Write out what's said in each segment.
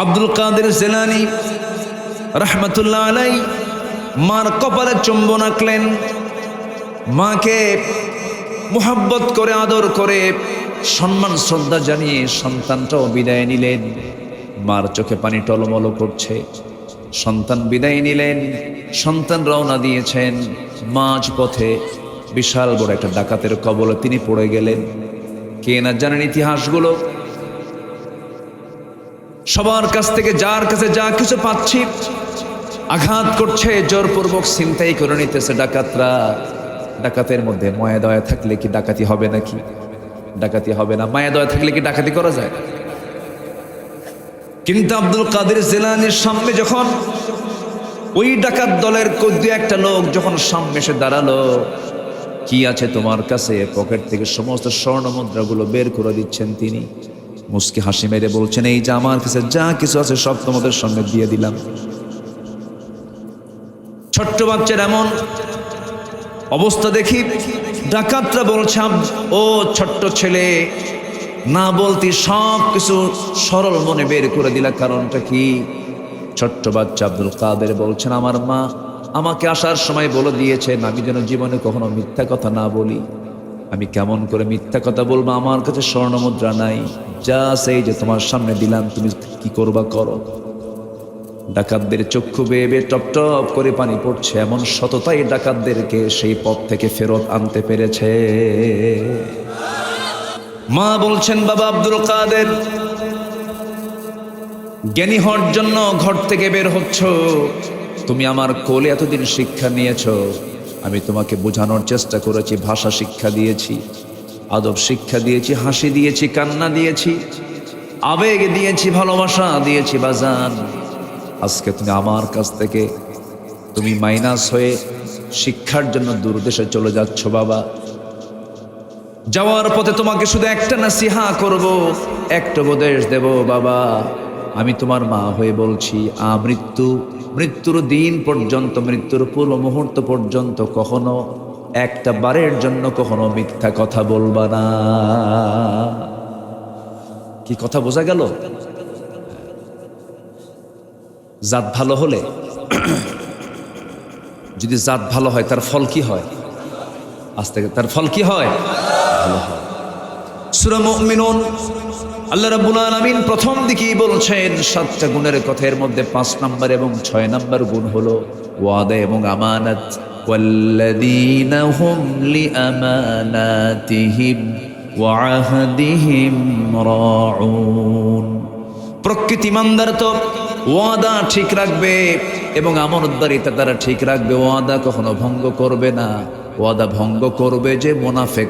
আব্দুল কাদের জিলানী রহমতুল্লাহ আলাই মার কপালে চুম্বন আঁকলেন, মাকে মুহাব্বত করে আদর করে সম্মান শ্রদ্ধা জানিয়ে সন্তানটাও বিদায় নিলেন। মার চোখে পানি টলমল করছে, সন্তান বিদায় নিলেন, সন্তান রওনা দিয়েছেন। মাঝ পথে বিশাল বড় একটা ডাকাতের কবলে তিনি পড়ে গেলেন। কে না জানেন ইতিহাসগুলো, সবার কাছ থেকে যার কাছে যা কিছু পাচ্ছি আঘাত করছে, জোরপূর্বক ছিনতাই করে নিতেছে ডাকাতরা। ডাকাতের মধ্যে মায়া দয়া থাকলে কি ডাকাতি হবে নাকি? ডাকাতি হবে না। মায়া দয়া থাকলে কি ডাকাতি করা যায়? কিন্তু আব্দুল কাদের জিলানীর সামনে যখন ওই ডাকাত দলের দু একটা লোক যখন সামনে এসে দাঁড়ালো, কি আছে তোমার কাছে? পকেট থেকে সমস্ত স্বর্ণ মুদ্রাগুলো বের করে দিচ্ছেন তিনি। মুস্কি হাসি মেরে বলছেন, এই যে আমার কাছে যা কিছু আছে সব তোমাদের সামনে দিয়ে দিলাম। ছোট্ট বাচ্চার এমন অবস্থা দেখি ডাকাতরা বলছে, ও ছোট্ট ছেলে, না বলতে সব কিছু সরল মনে বের করে দিলা, কারণটা কি? ছোট্ট বাচ্চা আব্দুল কাদের বলছেন, আমার মা আমাকে আসার সময় বলে দিয়েছেন আমি যেন জীবনে কখনো মিথ্যা কথা না বলি। আমি কেমন করে মিথ্যা কথা বলবো? আমার কাছে স্বর্ণ মুদ্রা নাই, যা সেই যে তোমার সামনে দিলাম, তুমি কি করবা করো। ডাকাতদের চক্ষু বেয়ে বেয়ে টপ টপ করে পানি পড়ছে, এমন সততাই ডাকাতদেরকে সেই পথ থেকে ফেরত আনতে পেরেছে। মা বলছেন, বাবা আব্দুল কাদের, জ্ঞানী হওয়ার জন্য ঘর থেকে বের হচ্ছ, তুমি আমার কোলে এতদিন শিক্ষা নিয়েছো, আমি তোমাকে বোঝানোর চেষ্টা করেছি, ভাষা শিক্ষা দিয়েছি, আদব শিক্ষা দিয়েছি, হাসি দিয়েছি, কান্না দিয়েছি, আবেগ দিয়েছি, ভালোবাসা দিয়েছি। বাজান, আজকে তুমি আমার কাছ থেকে তুমি মাইনাস হয়ে শিক্ষার জন্য দূরদেশে চলে যাচ্ছ। বাবা, যাওয়ার পথে তোমাকে শুধু একটা নাসিহা করব, একটা উপদেশ দেব। বাবা, আমি তোমার মা হয়ে বলছি, মৃত্যুর দিন পর্যন্ত, মৃত্যুর পূর্ব মুহূর্ত পর্যন্ত কখনো একটা বারের জন্য কখনো মিথ্যা কথা বলবা না। কি কথা বোঝা গেল? জাত ভালো হলে, যদি জাত ভালো হয় তার ফল কি হয়? আজ থেকে তার ফল কি হয়? ভালো হয়। সূরা মুমিনুন আল্লাহ রাব্বুল আলামিন প্রথম দিকেই বলছেন 7টা গুণের কথা, এর মধ্যে 5 নাম্বার এবং 6 নাম্বার গুণ হলো ওয়াদা এবং আমানত। ওয়াল্লাযীনা হুম লিআমানাতিহিম ওয়া আহদিহিম রাউন। প্রকৃত ঈমানদার তো ওয়াদা ঠিক রাখবে এবং আমানতদারিতা তারা ঠিক রাখবে। ওয়াদা কখনো ভঙ্গ করবে না। ওয়াদা ভঙ্গ করবে যে মুনাফিক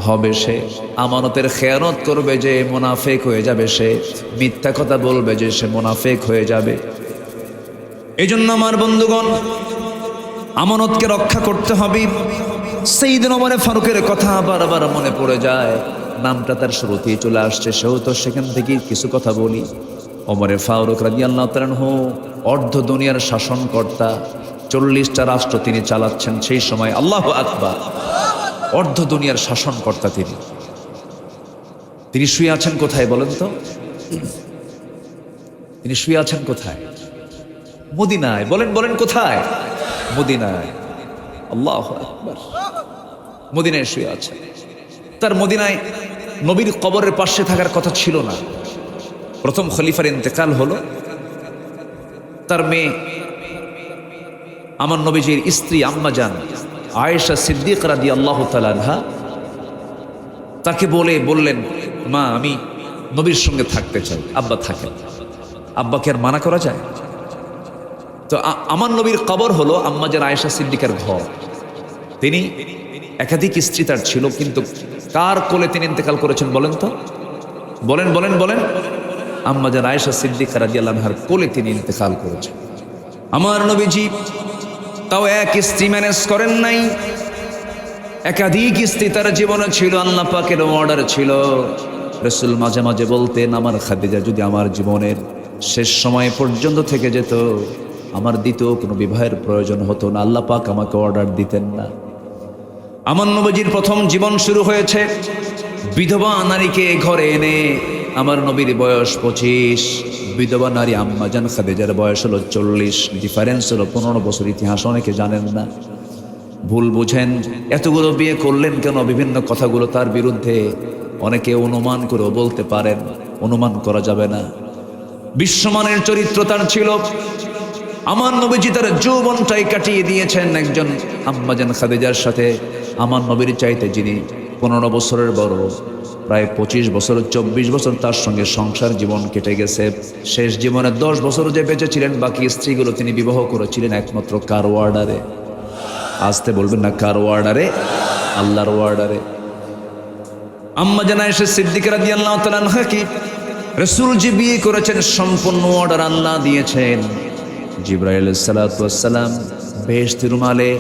হবে সে, আমানতের খেয়ানত করবে যে মুনাফিক হয়ে যাবে সে, মিথ্যা কথা বলবে যে সে মুনাফিক হয়ে যাবে। এই জন্য আমার বন্ধুগণ, আমানতকে রক্ষা করতে হবে। সাইয়েদনা ওমর ফারুকের কথা বারবার মনে পড়ে যায়, নামটা তার শুরুতেই চলে আসছে, সেও তো সেখান থেকেই কিছু কথা বলি। ওমর ফারুক রাদিয়াল্লাহু তাআলা আনহু অর্ধ দুনিয়ার শাসনকর্তা, 40টা রাষ্ট্র তিনি চালাচ্ছেন সেই সময়। আল্লাহু আকবার! অর্ধ দুনিয়ার শাসনকর্তা তিনি শুয়ে আছেন কোথায় বলেন তো? তিনি শুয়ে আছেন কোথায়? মদিনায়। বলেন বলেন কোথায়? মদিনায়। আল্লাহু আকবার! মদিনায় শুয়ে আছেন। তার মদিনায় নবীর কবরের পাশে থাকার কথা ছিল না। প্রথম খলিফার ইন্তেকাল হলো, তার মেয়ে আমার নবীজির স্ত্রী আম্মা জান আয়েশা সিদ্দিকা রাদিয়াল্লাহু তাআলা আনহা তাকে বললেন, মা আমি নবীর সঙ্গে থাকতে চাই। আব্বা থাকেন। আব্বাকে আর মানা করা যায়? তো আমার নবীর কবর হলো আম্মা জান আয়েশা সিদ্দিকার ঘর। তিনি একাধিক স্ত্রী তার ছিল, কিন্তু কার কোলে তিনি ইন্তেকাল করেছেন বলেন তো? বলেন বলেন বলেন। আম্মা জান আয়েশা সিদ্দিকা রাদিয়াল্লাহু আনহার কোলে তিনি ইন্তেকাল করেছেন। আমার নবীজি তাও এক স্ত্রী ম্যানেজ করেন নাই, একাধিক স্ত্রী তার জীবনে ছিল। আল্লাহ পাকের অর্ডার ছিল। রাসূল মাঝে মাঝে বলতেন, আমার খাদিজা যদি আমার জীবনের শেষ সময় পর্যন্ত থেকে যেত, আমার দ্বিতীয় কোনো বিবাহের প্রয়োজন হতো না। আল্লাহ পাক আমাকে অর্ডার দিতেন না। আমার নবীজির প্রথম জীবন শুরু হয়েছে বিধবা নারীকে ঘরে এনে। আমার নবীর বয়স 25, বিধবা নারী আম্মাজান খাদিজার বয়স হলো 40, ডিফারেন্স হলো 15 বছর। ইতিহাস অনেকে জানেন না, ভুল বুঝেন। এতগুলো বিয়ে করলেন কেন? বিভিন্ন কথাগুলো তার বিরুদ্ধে অনেকে অনুমান করেও বলতে পারেন, অনুমান করা যাবে না। বিশ্বমানের চরিত্র তার ছিল। আমার নবীজি তার যৌবনটাই কাটিয়ে দিয়েছেন একজন আম্মাজান খাদিজার সাথে। আমার নবীর চাইতে যিনি 15 বছরের বড়, প্রায় 25 বছর 24 বছর তার সঙ্গে সংসার জীবন কেটে গেছে। শেষ জীবনে 10 বছর যে বেঁচে ছিলেন, বাকি স্ত্রীগুলো তিনি বিবাহ করেছিলেন একমাত্র কার ওয়ার্ডারে? আসতে বলবেন না, কার ওয়ার্ডারে? আল্লাহর ওয়ার্ডারে। আম্মাজান আয়েশা সিদ্দিকা রাদিয়াল্লাহু তাআলা আনহা কি রাসূল যে বিয়ে করেছেন সম্পূর্ণ অর্ডার আল্লাহ দিয়েছেন। জিবরাইল আলাইহিস সালাতু ওয়াস সালাম বেহেশতের রুমালে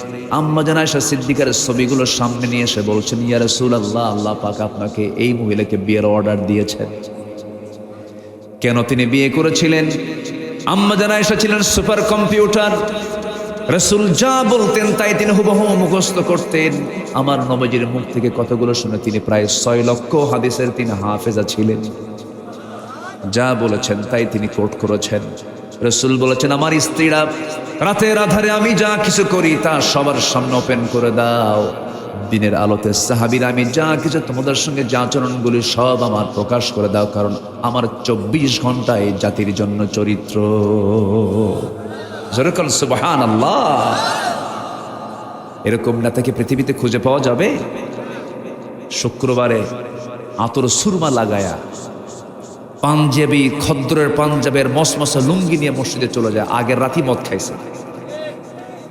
আম্মাজান আয়েশা সিদ্দিকার ছবিগুলো সামনে নিয়ে এসে বলছেন, ইয়া রাসূলুল্লাহ, আল্লাহ পাক আপনাকে এই মহিলাকে বিয়ের অর্ডার দিয়েছেন। কেন তিনি বিয়ে করেছিলেন? আম্মাজান আয়েশা ছিলেন সুপার কম্পিউটার। রাসূল যা বলতেন তাই তিনি হুবহু মুখস্থ করতেন। আমার নবীজির মুখ থেকে কথাগুলো শুনে তিনি প্রায় 6 লক্ষ হাদিসের তিনি হাফেজা ছিলেন। যা বলেছেন তাই তিনি কোট করেছেন। রাসূল বলেছেন, আমার স্ত্রীরা রাতের আধারে আমি যা কিছু করি তা সবার সামনে ওপেন করে দাও। দিনের আলোতে সাহাবীরা আমি যা কিছু তোমাদের সঙ্গে যে আচরণগুলি সব আমার প্রকাশ করে দাও, কারণ আমার 24 ঘন্টায় জাতির জন্য চরিত্র। যেরকম সুবহানাল্লাহ। এরকম নেতাকে পৃথিবীতে খুঁজে পাওয়া যাবে? শুক্রবারে আতর সুরমা লাগায়া পাঞ্জাবি খদ্দরের পাঞ্জাবের মসমসা লুঙ্গি নিয়ে মসজিদে চলে যায়, আগের রাতেই মদ খাইছে।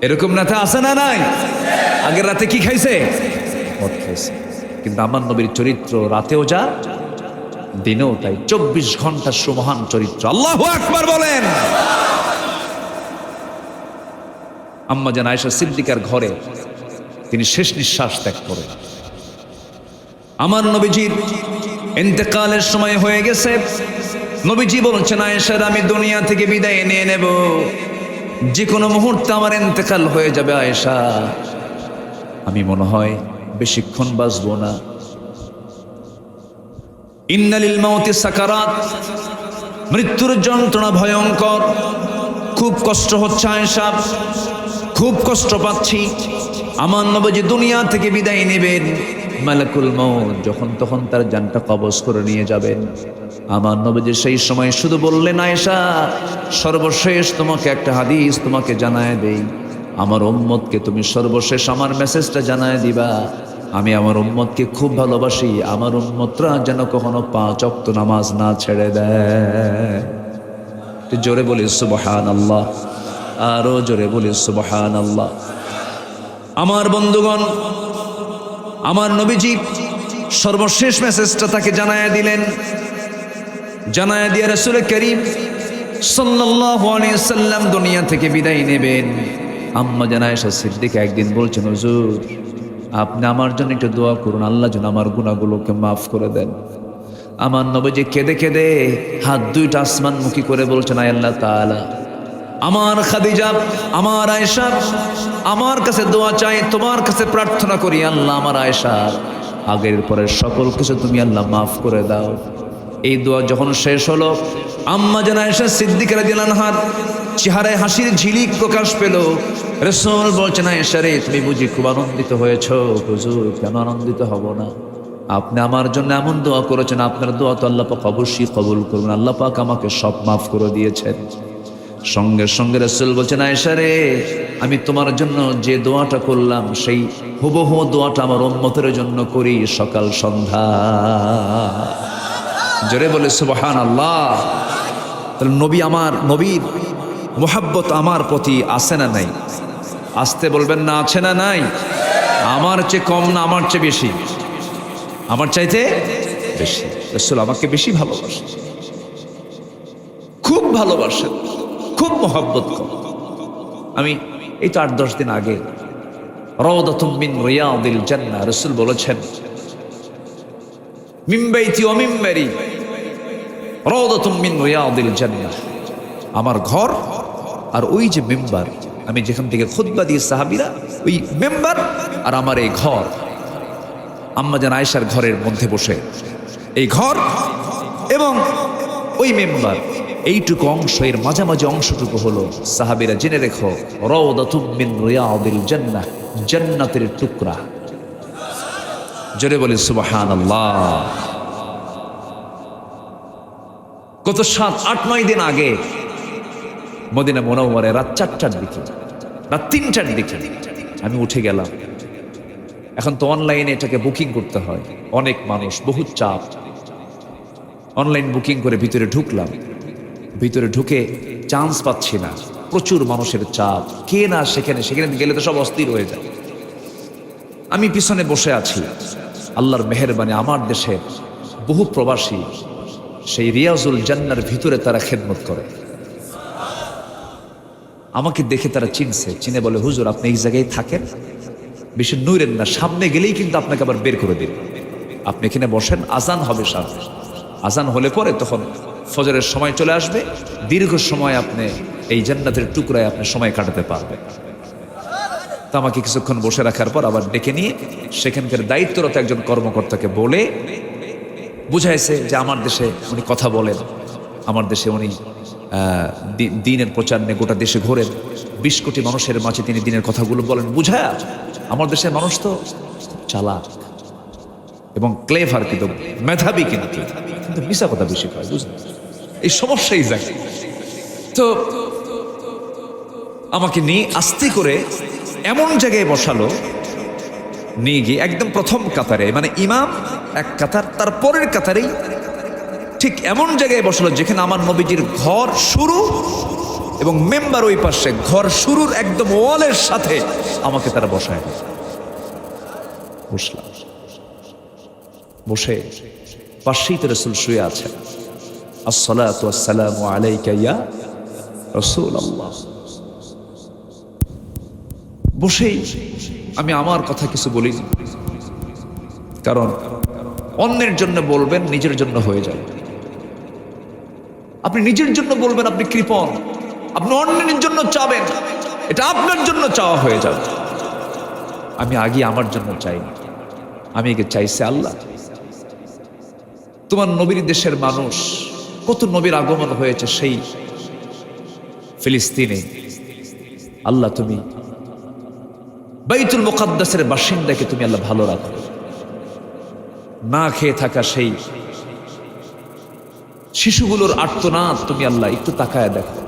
এরকম নেতা আছে না নাই? আগের রাতে কি খাইছে? মদ খাইছে। কিন্তু আমার নবীর চরিত্র রাতেও যা দিনেও তাই, 24 ঘন্টা সুমহান চরিত্র। আল্লাহু আকবার বলেন। আম্মাজান আয়েশা সিদ্দিকার ঘরে তিনি শেষ নিঃশ্বাস ত্যাগ করেন। আমার নবীজির ইন্তেকালের সময় হয়ে গেছে। নবীজি বলছেন, আয়েশার আমি দুনিয়া থেকে বিদায় নিয়ে নেব, যে কোনো মুহূর্তে আমার ইন্তেকাল হয়ে যাবে। আয়েশা, আমি মনে হয় বেশিক্ষণ বাঁচবো না। ইন্না লিল মাউতি সাকারাত, মৃত্যুর যন্ত্রণা ভয়ঙ্কর, খুব কষ্ট হচ্ছে আয়েশা, খুব কষ্ট পাচ্ছি। আমার নবীজি দুনিয়া থেকে বিদায় নেবেন। মালাকুল মউত যখন তখন তার জানটা কবজ করে নিয়ে যাবেন। আমার নবীজি সেই সময় শুধু বললেন, আয়েশা, সর্বশেষ তোমাকে একটা হাদিস তোমাকে জানায় দেই। আমার উম্মতকে তুমি সর্বশেষ আমার মেসেজটা জানায় দিবা। আমি আমার উম্মতকে খুব ভালোবাসি। আমার উম্মতরা যেন কখনো 5 ওয়াক্ত নামাজ না ছেড়ে দেয়। জোরে বলি সুবহানাল্লাহ, আরো জোরে বলি সুবহানাল্লাহ। আমার বন্ধুগণ, আমার নবীজি সর্বশেষ মেসেজটা তাকে জানায়া দিলেন। জানায়া দিয়ে রাসূল করিম সাল্লাল্লাহু আলাইহি ওয়াসাল্লাম দুনিয়া থেকে বিদায় নেবেন। আম্মাজান আয়েশা সিদ্দিকা একদিন বলছেন, হুজুর, আপনি আমার জন্য একটু দোয়া করুন, আল্লাহ যেন আমার গুনাহগুলোকে মাফ করে দেন। আমার নবীজি কেঁদে কেঁদে হাত দুইটা আসমানমুখী করে বলছেন, আয় আল্লাহ তাআলা, আমার খাদিজা, আমার আয়েশা আমার কাছে দোয়া চাই, তোমার কাছে প্রার্থনা করি, আল্লাহ আমার আয়েশা আগের পরের সকল কিছু তুমি আল্লাহ মাফ করে দাও। এই দোয়া যখন শেষ হলো, আম্মাজান আয়েশা সিদ্দিকা রাদিয়াল্লাহু আনহার চেহারায় হাসির ঝিলিক প্রকাশ পেল। রাসূল বলছেন, আয়েশা রে, তুমি বুঝি খুব আনন্দিত হয়েছো? হুজুর, কেন আনন্দিত হব না? আপনি আমার জন্য এমন দোয়া করেছেন, আপনার দোয়া তো আল্লাহ পাক অবশ্যই কবুল করবেন। আল্লাহ পাক আমাকে সব মাফ করে দিয়েছেন। সঙ্গে সঙ্গে রাসূল বলছেন, আয়েশা রে, আমি তোমার জন্য যে দোয়াটা করলাম সেই হুবহু দোয়াটা আমার উম্মতের জন্য করি সকাল সন্ধ্যা। জোরে বলে সুবহানাল্লাহ। তাহলে নবী, আমার নবীর মুহাব্বত আমার প্রতি আছে না নাই? আসতে বলবেন না, আছে না নাই? আমার চেয়ে কম না, আমার চেয়ে বেশি? আমার চাইতে বেশি। রাসূল আমাকে বেশি ভালোবাসেন, খুব ভালোবাসেন, খুব মহব্বত করেন। আমি এই তো 8-10 দিন আগে রাউদাতুম মিন রিয়াদিল জান্নাহ, রাসূল বলেছেন, মিন বাইতি ওয়া মিম্বারি রাউদাতুম মিন রিয়াদিল জান্নাহ, আমার ঘর আর ওই যে মিম্বার, আমি যেখান থেকে খুতবা দিয়ে সাহাবীরা, ওই মিম্বার আর আমার এই ঘর, আম্মাজান আয়েশার ঘরের মধ্যে বসে, এই ঘর এবং ওই মিম্বার, এইটুকু অংশ, এর মাঝামাঝি অংশটুকু হলো, সাহাবীরা জেনে রেখো, রাউদাতুম মিন রিয়াদিল জান্নাহ, জান্নাতের টুকরা। জোরে বলি সুবহানাল্লাহ। গত 7-8-9 দিন আগে মদিনা মুনাওয়ারায় রাত 4টার দিকে, রাত 3টার দিকে আমি উঠে গেলাম। এখন তো অনলাইনে এটাকে বুকিং করতে হয়, অনেক মানুষ, বহু চাপ। অনলাইন বুকিং করে ভিতরে ঢুকলাম। ভিতরে ঢুকে চান্স পাচ্ছি না, প্রচুর মানুষের চাপ, কে না সেখানে গেলে তো সব অস্থির হয়ে যায়। আমি পিছনে বসে আছি। আল্লাহর মেহেরবানি, আমার দেশের বহু প্রবাসী সেই রিয়াজুল জান্নার ভিতরে তারা খেদমত করে। আমাকে দেখে তারা চিনে বলে, হুজুর আপনি এই জায়গায় থাকেন, বেশি নূরেন না, সামনে গেলেই কিন্তু আপনাকে আবার বের করে দিন, আপনি এখানে বসেন, আজান হবে সামনে, আজান হলে পরে তখন ফজরের সময় চলে আসবে, দীর্ঘ সময় আপনি এই জান্নাতের টুকরায় আপনি সময় কাটাতে পারবেন। তো আমাকে কিছুক্ষণ বসে রাখার পর আবার ডেকে নিয়ে সেখানকার দায়িত্বরত একজন কর্মকর্তাকে বলে বুঝাইছে যে আমার দেশে উনি কথা বলেন, আমার দেশে উনি দিনের প্রচার নিয়ে গোটা দেশে ঘোরেন, 20 কোটি মানুষের মাঝে তিনি দিনের কথাগুলো বলেন। বুঝায়া, আমার দেশের মানুষ তো চালাক এবং ক্লেভার, কিন্তু মেধাবী, কিন্তু মিশা কথা বেশি কয়, বুঝলেন, এই সমস্যাই যায়। তো আমাকে নিয়ে আস্তে করে এমন জায়গায় বসালো, নিয়ে গিয়ে একদম প্রথম কাতারে, মানে ইমাম এক কাতার, তার পরের কাতারেই ঠিক এমন জায়গায় বসালো যেখানে আমার নবীজির ঘর শুরু এবং মেম্বার ওই পাশে, ঘর শুরুর একদম ওয়ালের সাথে আমাকে তারা বসায় দিল। বসলাম, বসে পাশেই তো রাসূল শুয়ে আছেন। আসসালাতু ওয়াসসালামু আলাইকা ইয়া রাসূলুল্লাহ। বসেই আমি আমার কথা কিছু বলিনি, কারণ অন্যের জন্য বলবেন, নিজের জন্য হয়ে যাবে। আপনি নিজের জন্য বলবেন, আপনি কৃপণ, আপনি অন্যের জন্য চাবেন, এটা আপনার জন্য চাওয়া হয়ে যাবে। আমি আগে আমার জন্য চাইনি, আমি একে চাইছি আল্লাহ, তোমার নবীর দেশের মানুষ, কত নবীর আগমন হয়েছে সেই ফিলিস্তিনে, আল্লাহ তুমি বাইতুল মুকাদ্দাসের বাসিন্দাকে তুমি আল্লাহ ভালো রাখো। না খেয়ে থাকা সেই শিশুগুলোর আর্তনাদ তুমি আল্লাহ একটু তাকায় দেখো।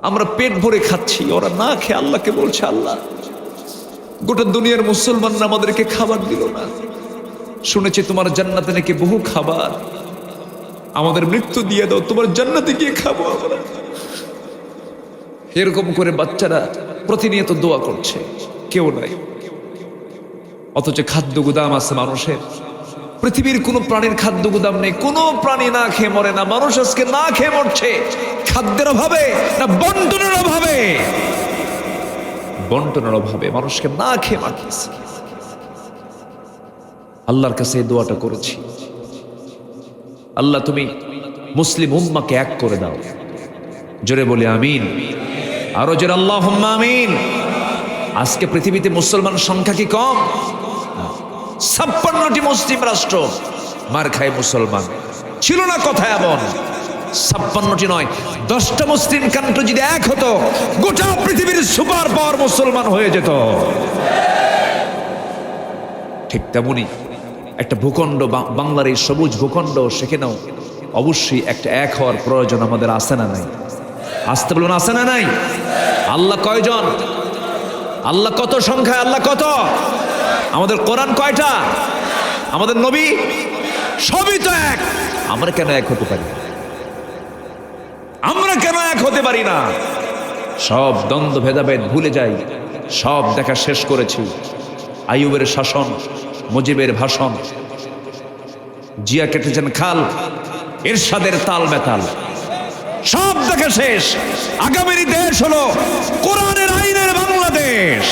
আমরা পেট ভরে খাচ্ছি, ওরা না খেয়ে আল্লাহকে বলছে, আল্লাহ গোটা দুনিয়ার মুসলমানরা আমাদেরকে খাবার দিল না, শুনেছি তোমার জান্নাতে নাকি বহু খাবার, আমাদের মৃত্যু দিয়ে দাও, তোমার জান্নাতে গিয়ে খাবো আমরা। এরকম করে বাচ্চারা প্রতিনিয়ত দোয়া করছে, কেউ নাই। অথচ খাদ্য গুদাম আছে মানুষের, পৃথিবীর কোন প্রাণীর খাদ্য গুদাম নেই, কোনো প্রাণী না খেয়ে মরে না। মানুষ আজকে না খেয়ে মরছে, খাদ্যের অভাবে না বন্টনের অভাবে? বন্টনের অভাবে মানুষকে না খেয়ে মারতেছে। আল্লাহর কাছে এই দোয়াটা করেছি, আল্লাহ তুমি মুসলিম উম্মাকে এক করে দাও। জোরে বলি আমিন, আরো জোরে আল্লাহুম্মা আমিন। আজকে পৃথিবীতে মুসলমান সংখ্যা কি কম? 56টি মুসলিম রাষ্ট্র, মার খায় মুসলমান। ছিল না কথা এমন, 56টি নয়, 10টা মুসলিম কান্ট্রি যদি এক হতো, গোটা পৃথিবীর সুপার পাওয়ার মুসলমান হয়ে যেত। ঠিক তেমনি একটা ভূখণ্ড, বাংলার এই সবুজ ভূখণ্ড, সেখানেও অবশ্যই একটা এক হওয়ার প্রয়োজন আমাদের আছে না নাই? আসতে বলুন, আছে না নাই? আল্লাহ কয়জন? আল্লাহ কত সংখ্যায়? আল্লাহ কত? আমাদের কোরআন কয়টা? আমাদের নবী সবই তো এক। আমরা কেন এক হতে পারি? আমরা কেন এক হতে পারি না? সব দ্বন্দ্ব ভেদাভেদ ভুলে যাই, সব দেখা শেষ করেছি। আইয়ুবের শাসন, মুজিবের ভাষণ, জিয়া কেটেছেন খাল, এরশাদের তাল বেতাল, সব দেখা শেষ। আগামীর দেশ হলো কোরআনের আইনের বাংলাদেশ।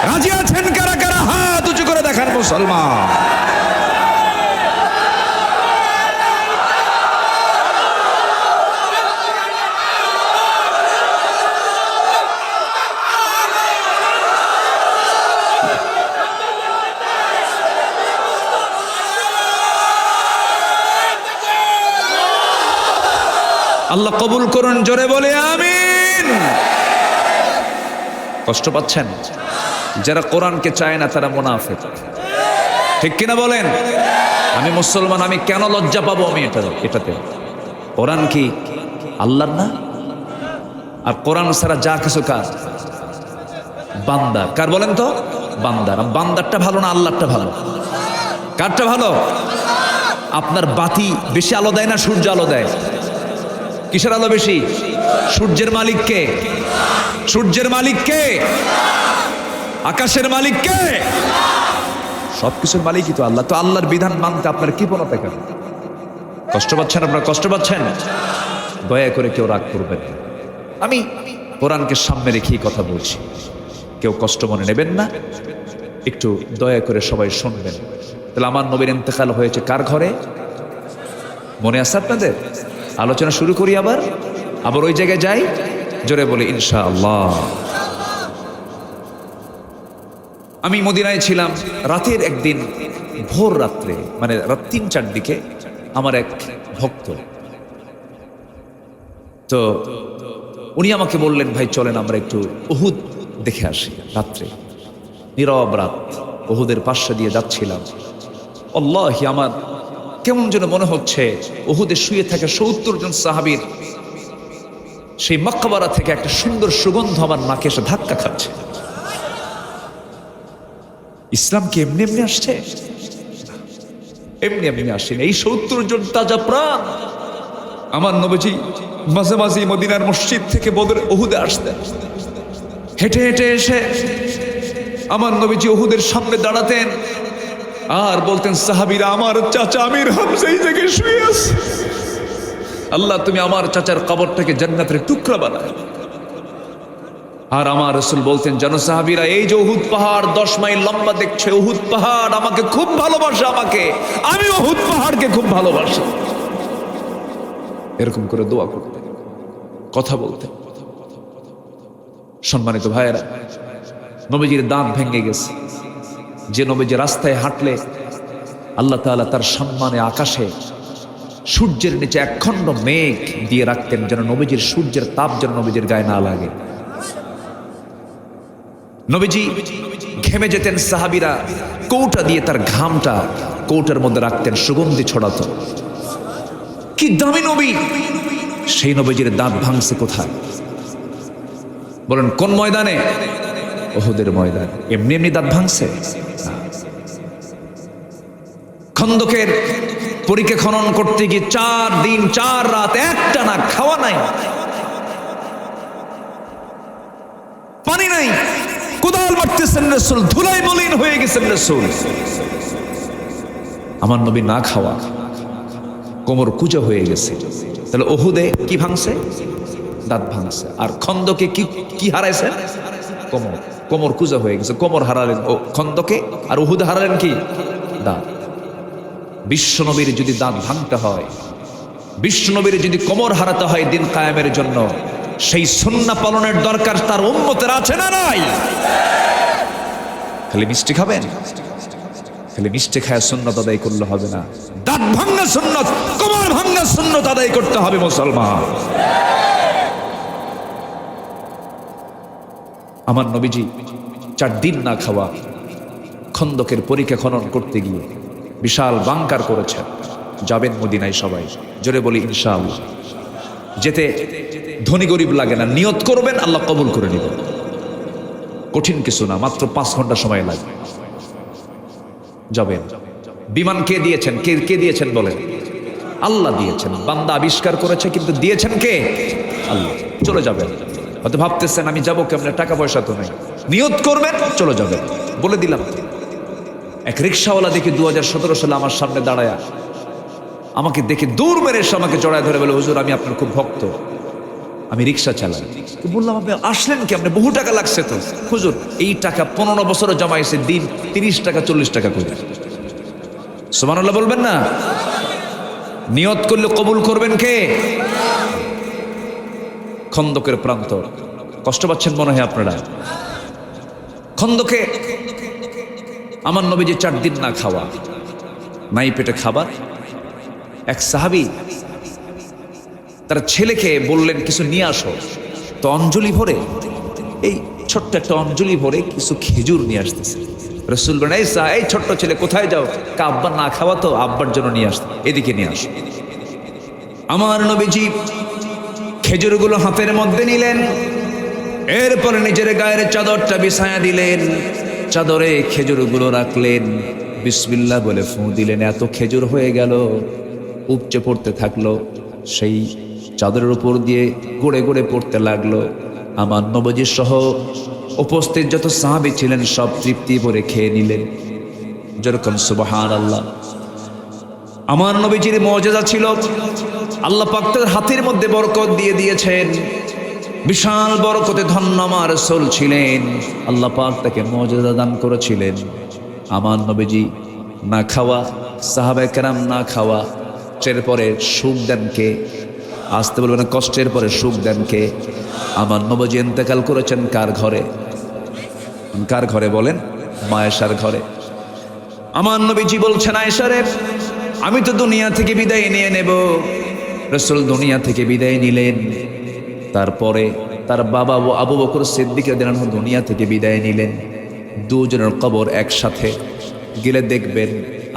রাজি আছেন কারা কারা? হাত উঁচু করে দেখান মুসলমান। আল্লাহ কবুল করুন, জোরে বলে আমিন। কষ্ট পাচ্ছেন? যারা কোরআনকে চায় না তারা মুনাফিক, ঠিক কিনা বলেন? আমি মুসলমান, আমি কেন লজ্জা পাবো? আমি এটাতে কোরআন কি আল্লাহর না? আর কোরআন ছাড়া যা কিছু কার? বান্দার। কার বলেন তো? বান্দার। বান্দারটা ভালো না আল্লাহরটা ভালো? কারটা ভালো? আপনার বাতি বেশি আলো দেয় না সূর্য আলো দেয়? কিসের আলো বেশি? সূর্যের মালিক কে? সূর্যের মালিক কে? আকাশের মালিক কে? সবকিছুর মালিকই তো আল্লাহ। তো আল্লাহর বিধান মানতে আপনার কি পড়াতে কেন? কষ্ট পাচ্ছেন আপনারা? কষ্ট পাচ্ছেন? দয়া করে কেউ রাগ করবেন না, আমি কোরআনকে সামনে রেখেই কথা বলছি, কেউ কষ্ট মনে নেবেন না, একটু দয়া করে সবাই শুনবেন। তাহলে আমার নবীর ইন্তেকাল হয়েছে কার ঘরে? মনে আছে আপনাদের? আলোচনা শুরু করি, আবার ওই জায়গায় যাই, জোরে বলি ইনশাআল্লাহ। আমি মদিনায় ছিলাম, রাতের একদিন ভোর রাত্রে, মানে রাত ৩-৪ দিকে আমার এক ভক্ত, তো উনি আমাকে বললেন, ভাই চলেন আমরা একটু উহুদ দেখে আসি। রাত্রে নীরব রাত, উহুদের পাশে দিয়ে যাচ্ছিলাম। আল্লাহি আমার কেমন যেন মনে হচ্ছে উহুদে শুয়ে থাকা ৭০ জন সাহাবীর সেই মাকবারা থেকে একটা সুন্দর সুগন্ধ আমার নাকে এসে ধাক্কা খাচ্ছে। ইসলাম কি এমনি এমনি আসছে? এমনি এমনি আসেনি। এই ৭০ জন তাজা প্রাণ আমার নবীজি মাঝে মাঝে মদিনার মসজিদ থেকে উহুদে আসতেন। হেঁটে হেঁটে এসে আমার নবীজি উহুদের সামনে দাঁড়াতেন আর বলতেন, সাহাবীরা, আমার চাচা আমির হামজা এই জায়গায় শুয়ে আছে, আল্লাহ তুমি আমার চাচার কবরটাকে জান্নাতের টুকরা বানাও। আর আমার রাসূল বলতেন, জানো সাহাবীরা, এই যে উহুদ পাহাড় ১০ মাইল লম্বা দেখছে, উহুদ পাহাড় আমাকে খুব ভালোবাসে, আমি উহুদ পাহাড়কে খুব ভালোবাসি। এরকম করে দোয়া করতে, কথা বলতে। সম্মানিত ভাইয়েরা, নবীজির দাঁত ভেঙে গেছে। যে নবীজি রাস্তায় হাঁটলে আল্লাহ তাআলা তার সম্মানে আকাশে সূর্যের নিচে একখণ্ড মেঘ দিয়ে রাখতেন, যেন নবীজির সূর্যের তাপ যেন নবীজির গায়ে না লাগে। নবীজি ঘেমে যেতেন, সাহাবীরা কৌটা দিয়ে তার ঘামটা কৌটার মধ্যে রাখতেন, সুগন্ধি ছড়াতো। কি দামি নবী! সেই নবীজির দাঁত ভাঙছে কোথায় বলেন? কোন ময়দানে? উহুদের ময়দান। এমনি এমনি দাঁত ভাঙছে? খন্দকের পরিখা খনন করতে গিয়ে ৪ দিন ৪ রাত একটানা খাওয়া নাই, পানি নাই, কোদাল মারতেছেন রাসূল, ধুলাই মলিন হয়ে গেছেন রাসূল। আমার নবী না খাওয়া, কোমর কুঁজা হয়ে গেছে। তাহলে উহুদে কি ভাঙছে? দাঁত ভাঙছে। আর খন্দকে কি হারাইছে? কোমর কুঁজা হয়ে গেছে। কোমর হারালেন ও খন্দকে, আর উহুদে হারালেন কি? দাঁত। বিশ্বনবীর যদি দাঁত ভাঙতে হয়, বিশ্বনবীর যদি কোমর হারাতে হয় দিন কায়েমের জন্য, সেই সুন্নাহ পালনের দরকার তার উম্মতের আছে না নাই? খালি মিষ্টি খাবেন? খালি মিষ্টি খায় সুন্নাত আদায় করলে হবে না। দাঁত ভাঙা সুন্নাত, কোমর ভাঙা সুন্নাত আদায় করতে হবে মুসলমান। আমার নবীজি ৪ দিন না খাওয়া খন্দকের পরিখা খনন করতে গিয়ে বিশাল বাংকার করেছেন। যাবেন মদিনায় সবাই, জোরে বলি ইনশাআল্লাহ। যেতে ধনী গরিব লাগে না, নিয়ত করবেন, আল্লাহ কবুল করে নেবেন। কঠিন কিছু না, মাত্র 5 ঘন্টা সময় লাগবে। যাবেন। বিমান কে দিয়েছেন? কে দিয়েছেন বলেন? আল্লাহ দিয়েছেন। বান্দা আবিষ্কার করেছে, কিন্তু দিয়েছেন কে? আল্লাহ। চলে যাবেন। হয়তো ভাবতেছেন আমি যাবো কেমনে, টাকা পয়সা তো নেই। নিয়ত করবেন, চলে যাবেন। বলে দিলাম। এক রিক্সাওয়ালা দেখি 2017 সালে আমার সামনে দাঁড়ায়া, আমাকে দেখে দূর মেরে এসে আমাকে জড়ায় ধরে বলে, হুজুর আমি আপনার খুব ভক্ত, আমি রিক্সা চালাই। বললাম, আপনি আসলেন কি? আপনি বহু টাকা লাগছে তো। হুজুর এই টাকা 15 বছরে জমাইছে, দিন 30 টাকা 40 টাকা করে। সুবহানাল্লাহ বলবেন না? নিয়ত করলে কবুল করবেন কে? খন্দকের প্রান্ত। কষ্ট পাচ্ছেন মনে হয় আপনারা? খন্দকে আমার নবীজি 4 দিন না খাওয়া, নাই পেটে খাবার। এক সাহাবী তার ছেলেকে বললেন কিছু নিয়ে আসো। তো অঞ্জলি ভরে, এই ছোট্ট একটা অঞ্জলি ভরে কিছু খেজুর নিয়ে আসতেছে। রাসূল বলেন, এই ছোট্ট ছেলে কোথায় যাও? আব্বা না খাওয়া তো, আব্বার জন্য নিয়ে আসতে, এদিকে নিয়ে আসো। আমার নবীজি খেজুরগুলো হাতের মধ্যে নিলেন, এরপরে নিজের গায়ের চাদরটা বিছায়া দিলেন, চাদরে খেজুরগুলো রাখলেন, বিসমিল্লাহ বলে ফু দিলেন। এত খেজুর হয়ে গেল, উপচে পড়তে থাকলো, সেই চাদরের উপর দিয়ে গড়ে গড়ে পড়তে লাগলো। আমার নবীজি সহ উপস্থিত যত সাহাবী ছিলেন সব তৃপ্তি ভরে খেয়ে নিলেন। যেরকম সুবহানাল্লাহ। আমার নবীজির মুজিজা ছিল, আল্লাহ পাক তার হাতের মধ্যে বরকত দিয়ে দিয়েছেন, বিশাল বরকতে ধন্য আমার রাসূল ছিলেন। আল্লাহ পাক তাকে মুজিজা দান করেছিলেন। আমার নবীজি না খাওয়া, সাহাবায়ে কেরাম না খাওয়া, কষ্টের পরে সুখ দেন কে? আসতে বলবেন না, কষ্টের পরে সুখ দেন কে? আমার নবীজি ইন্তেকাল করেছেন কার ঘরে? কার ঘরে বলেন? মা আয়েশার ঘরে। আমার নবীজি বলছেন, আয়েশা রে, আমি তো দুনিয়া থেকে বিদায় নিয়ে নেব। রাসূল দুনিয়া থেকে বিদায় নিলেন, তারপরে তার বাবা ও আবু বকর সিদ্দিক রাদিয়াল্লাহু আনহু দুনিয়া থেকে বিদায় নিলেন। দুজনের কবর একসাথে গেলে দেখবেন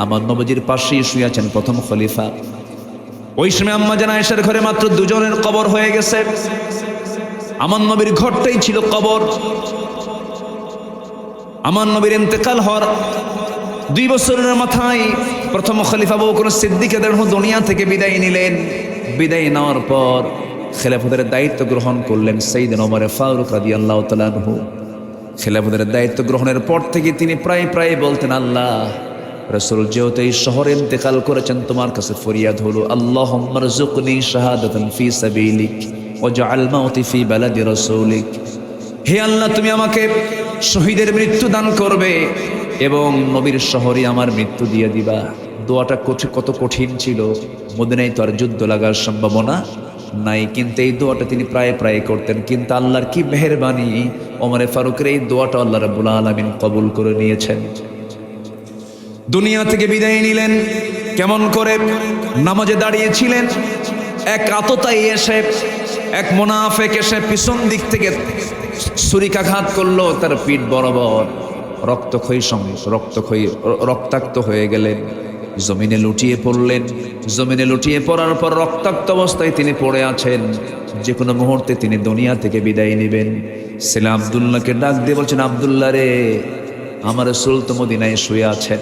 আমার নবীজির পাশেই শুয়ে আছেন প্রথম খলিফা। ওই সময় আম্মা জান আয়েশার ঘরে মাত্র দুজনের কবর হয়ে গেছে। আমার নবীর ঘরটাই ছিল কবর। আমার নবীর ইন্তেকাল হওয়ার 2 বছরের মাথায় প্রথম খলিফা আবু বকর সিদ্দিক রাদিয়াল্লাহু আনহু দুনিয়া থেকে বিদায় নিলেন। বিদায় নেওয়ার পর খেলাফতের দায়িত্ব গ্রহণ করলেন সাইয়েদনা ওমর ফারুক রাদিয়াল্লাহু তাআলা আনহু। খেলাফতের দায়িত্ব গ্রহণের পর থেকে তিনি প্রায় বলতেন, আল্লাহ, রাসূল যেহেতু এই শহরে ইন্তেকাল করেছেন, তোমার কাছে ফরিয়াদ হলো, আল্লাহুম্মা রযুকনি শাহাদাতান ফি সাবিলিক ওয়াজআল মাউতি ফি বালাদি রাসূলিক। হে আল্লাহ, তুমি আমাকে শহীদের মৃত্যু দান করবে এবং নবীর শহরে আমার মৃত্যু দিয়ে দিবা। দোয়াটা কত কঠিন ছিল। মদিনায় তো আর যুদ্ধ লাগার সম্ভাবনা নাই, কিন্তু এই দোয়াটা তিনি প্রায় করতেন। কিন্তু আল্লাহর কি মেহেরবানি, ওমর ফারুকের এই দোয়াটা আল্লাহ রাব্বুল আলামিন কবুল করে নিয়েছেন। দুনিয়া থেকে বিদায় নিলেন। কেমন করে? নামাজে দাঁড়িয়েছিলেন, এক আততায়ী এসে, এক মুনাফিক এসে পিছন দিক থেকে ছুরিকাঘাত করলো তার পিঠ বরাবর। রক্তাক্ত হয়ে গেলেন, জমিনে লুটিয়ে পড়লেন। জমিনে লুটিয়ে পড়ার পর রক্তাক্ত অবস্থায় তিনি পড়ে আছেন। যে কোনো মুহূর্তে তিনি দুনিয়া থেকে বিদায় নেবেন। ছেলে আব্দুল্লাহকে ডাক দিয়ে বলছেন, আব্দুল্লাহ রে, আমার রাসূল তো মদিনায় শুয়ে আছেন,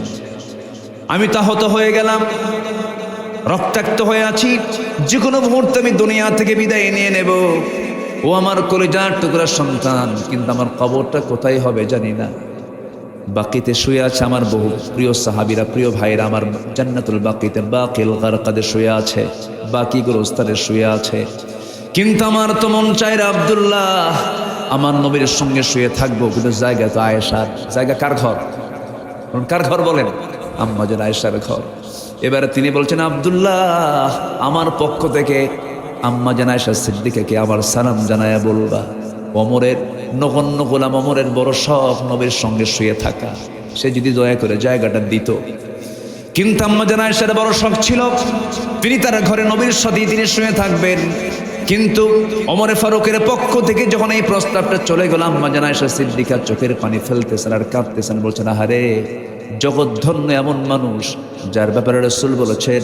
আমি তাহত হয়ে গেলাম, রক্তাক্ত হয়ে আছি, যে কোনো মুহূর্তে আমি দুনিয়া থেকে বিদায় নিয়ে নেব। ও আমার কলিজার টুকরা সন্তান, কিন্তু আমার কবরটা কোথায় হবে জানি না। বাকিতে শুয়ে আছে আমার বহু প্রিয় সাহাবীরা, প্রিয় ভাইরা, আমার জান্নাতুল বাকিতে বাকিল গারকাদে শুয়ে আছে, বাকি গোরস্তানে শুয়ে আছে। কিন্তু আমার তো মন চায় রে আব্দুল্লাহ, আমার নবীর সঙ্গে শুয়ে থাকবো, কিন্তু জায়গা তো আয়েশার। জায়গা কার ঘর? কার ঘর বলেন? আম্মা জান আয়েশার ঘর। এবারে তিনি বলছেন, আব্দুল্লাহ, আমার পক্ষ থেকে আম্মা জান আয়েশা সিদ্দিকাকে আমার সালাম জানায়া বলবা। ওমরের নগণ্য গোলাম ওমরের বড় শখ নবীর সঙ্গে শুয়ে থাকা, সে যদি দয়া করে জায়গাটা দিত। কিন্তু আম্মা জান আয়েশার বড় শখ ছিল তিনি তার ঘরে নবীর সাথে তিনি শুয়ে থাকবেন। কিন্তু ওমর ফারুকের পক্ষ থেকে যখন এই প্রস্তাবটা চলে গেল, আম্মা জান আয়েশা সিদ্দিকা চোখের পানি ফেলতেছেন আর কাঁদতেছেন, বলছেন, আহারে, জগৎধন্য এমন মানুষ যার ব্যাপারে রাসূল বলেছেন,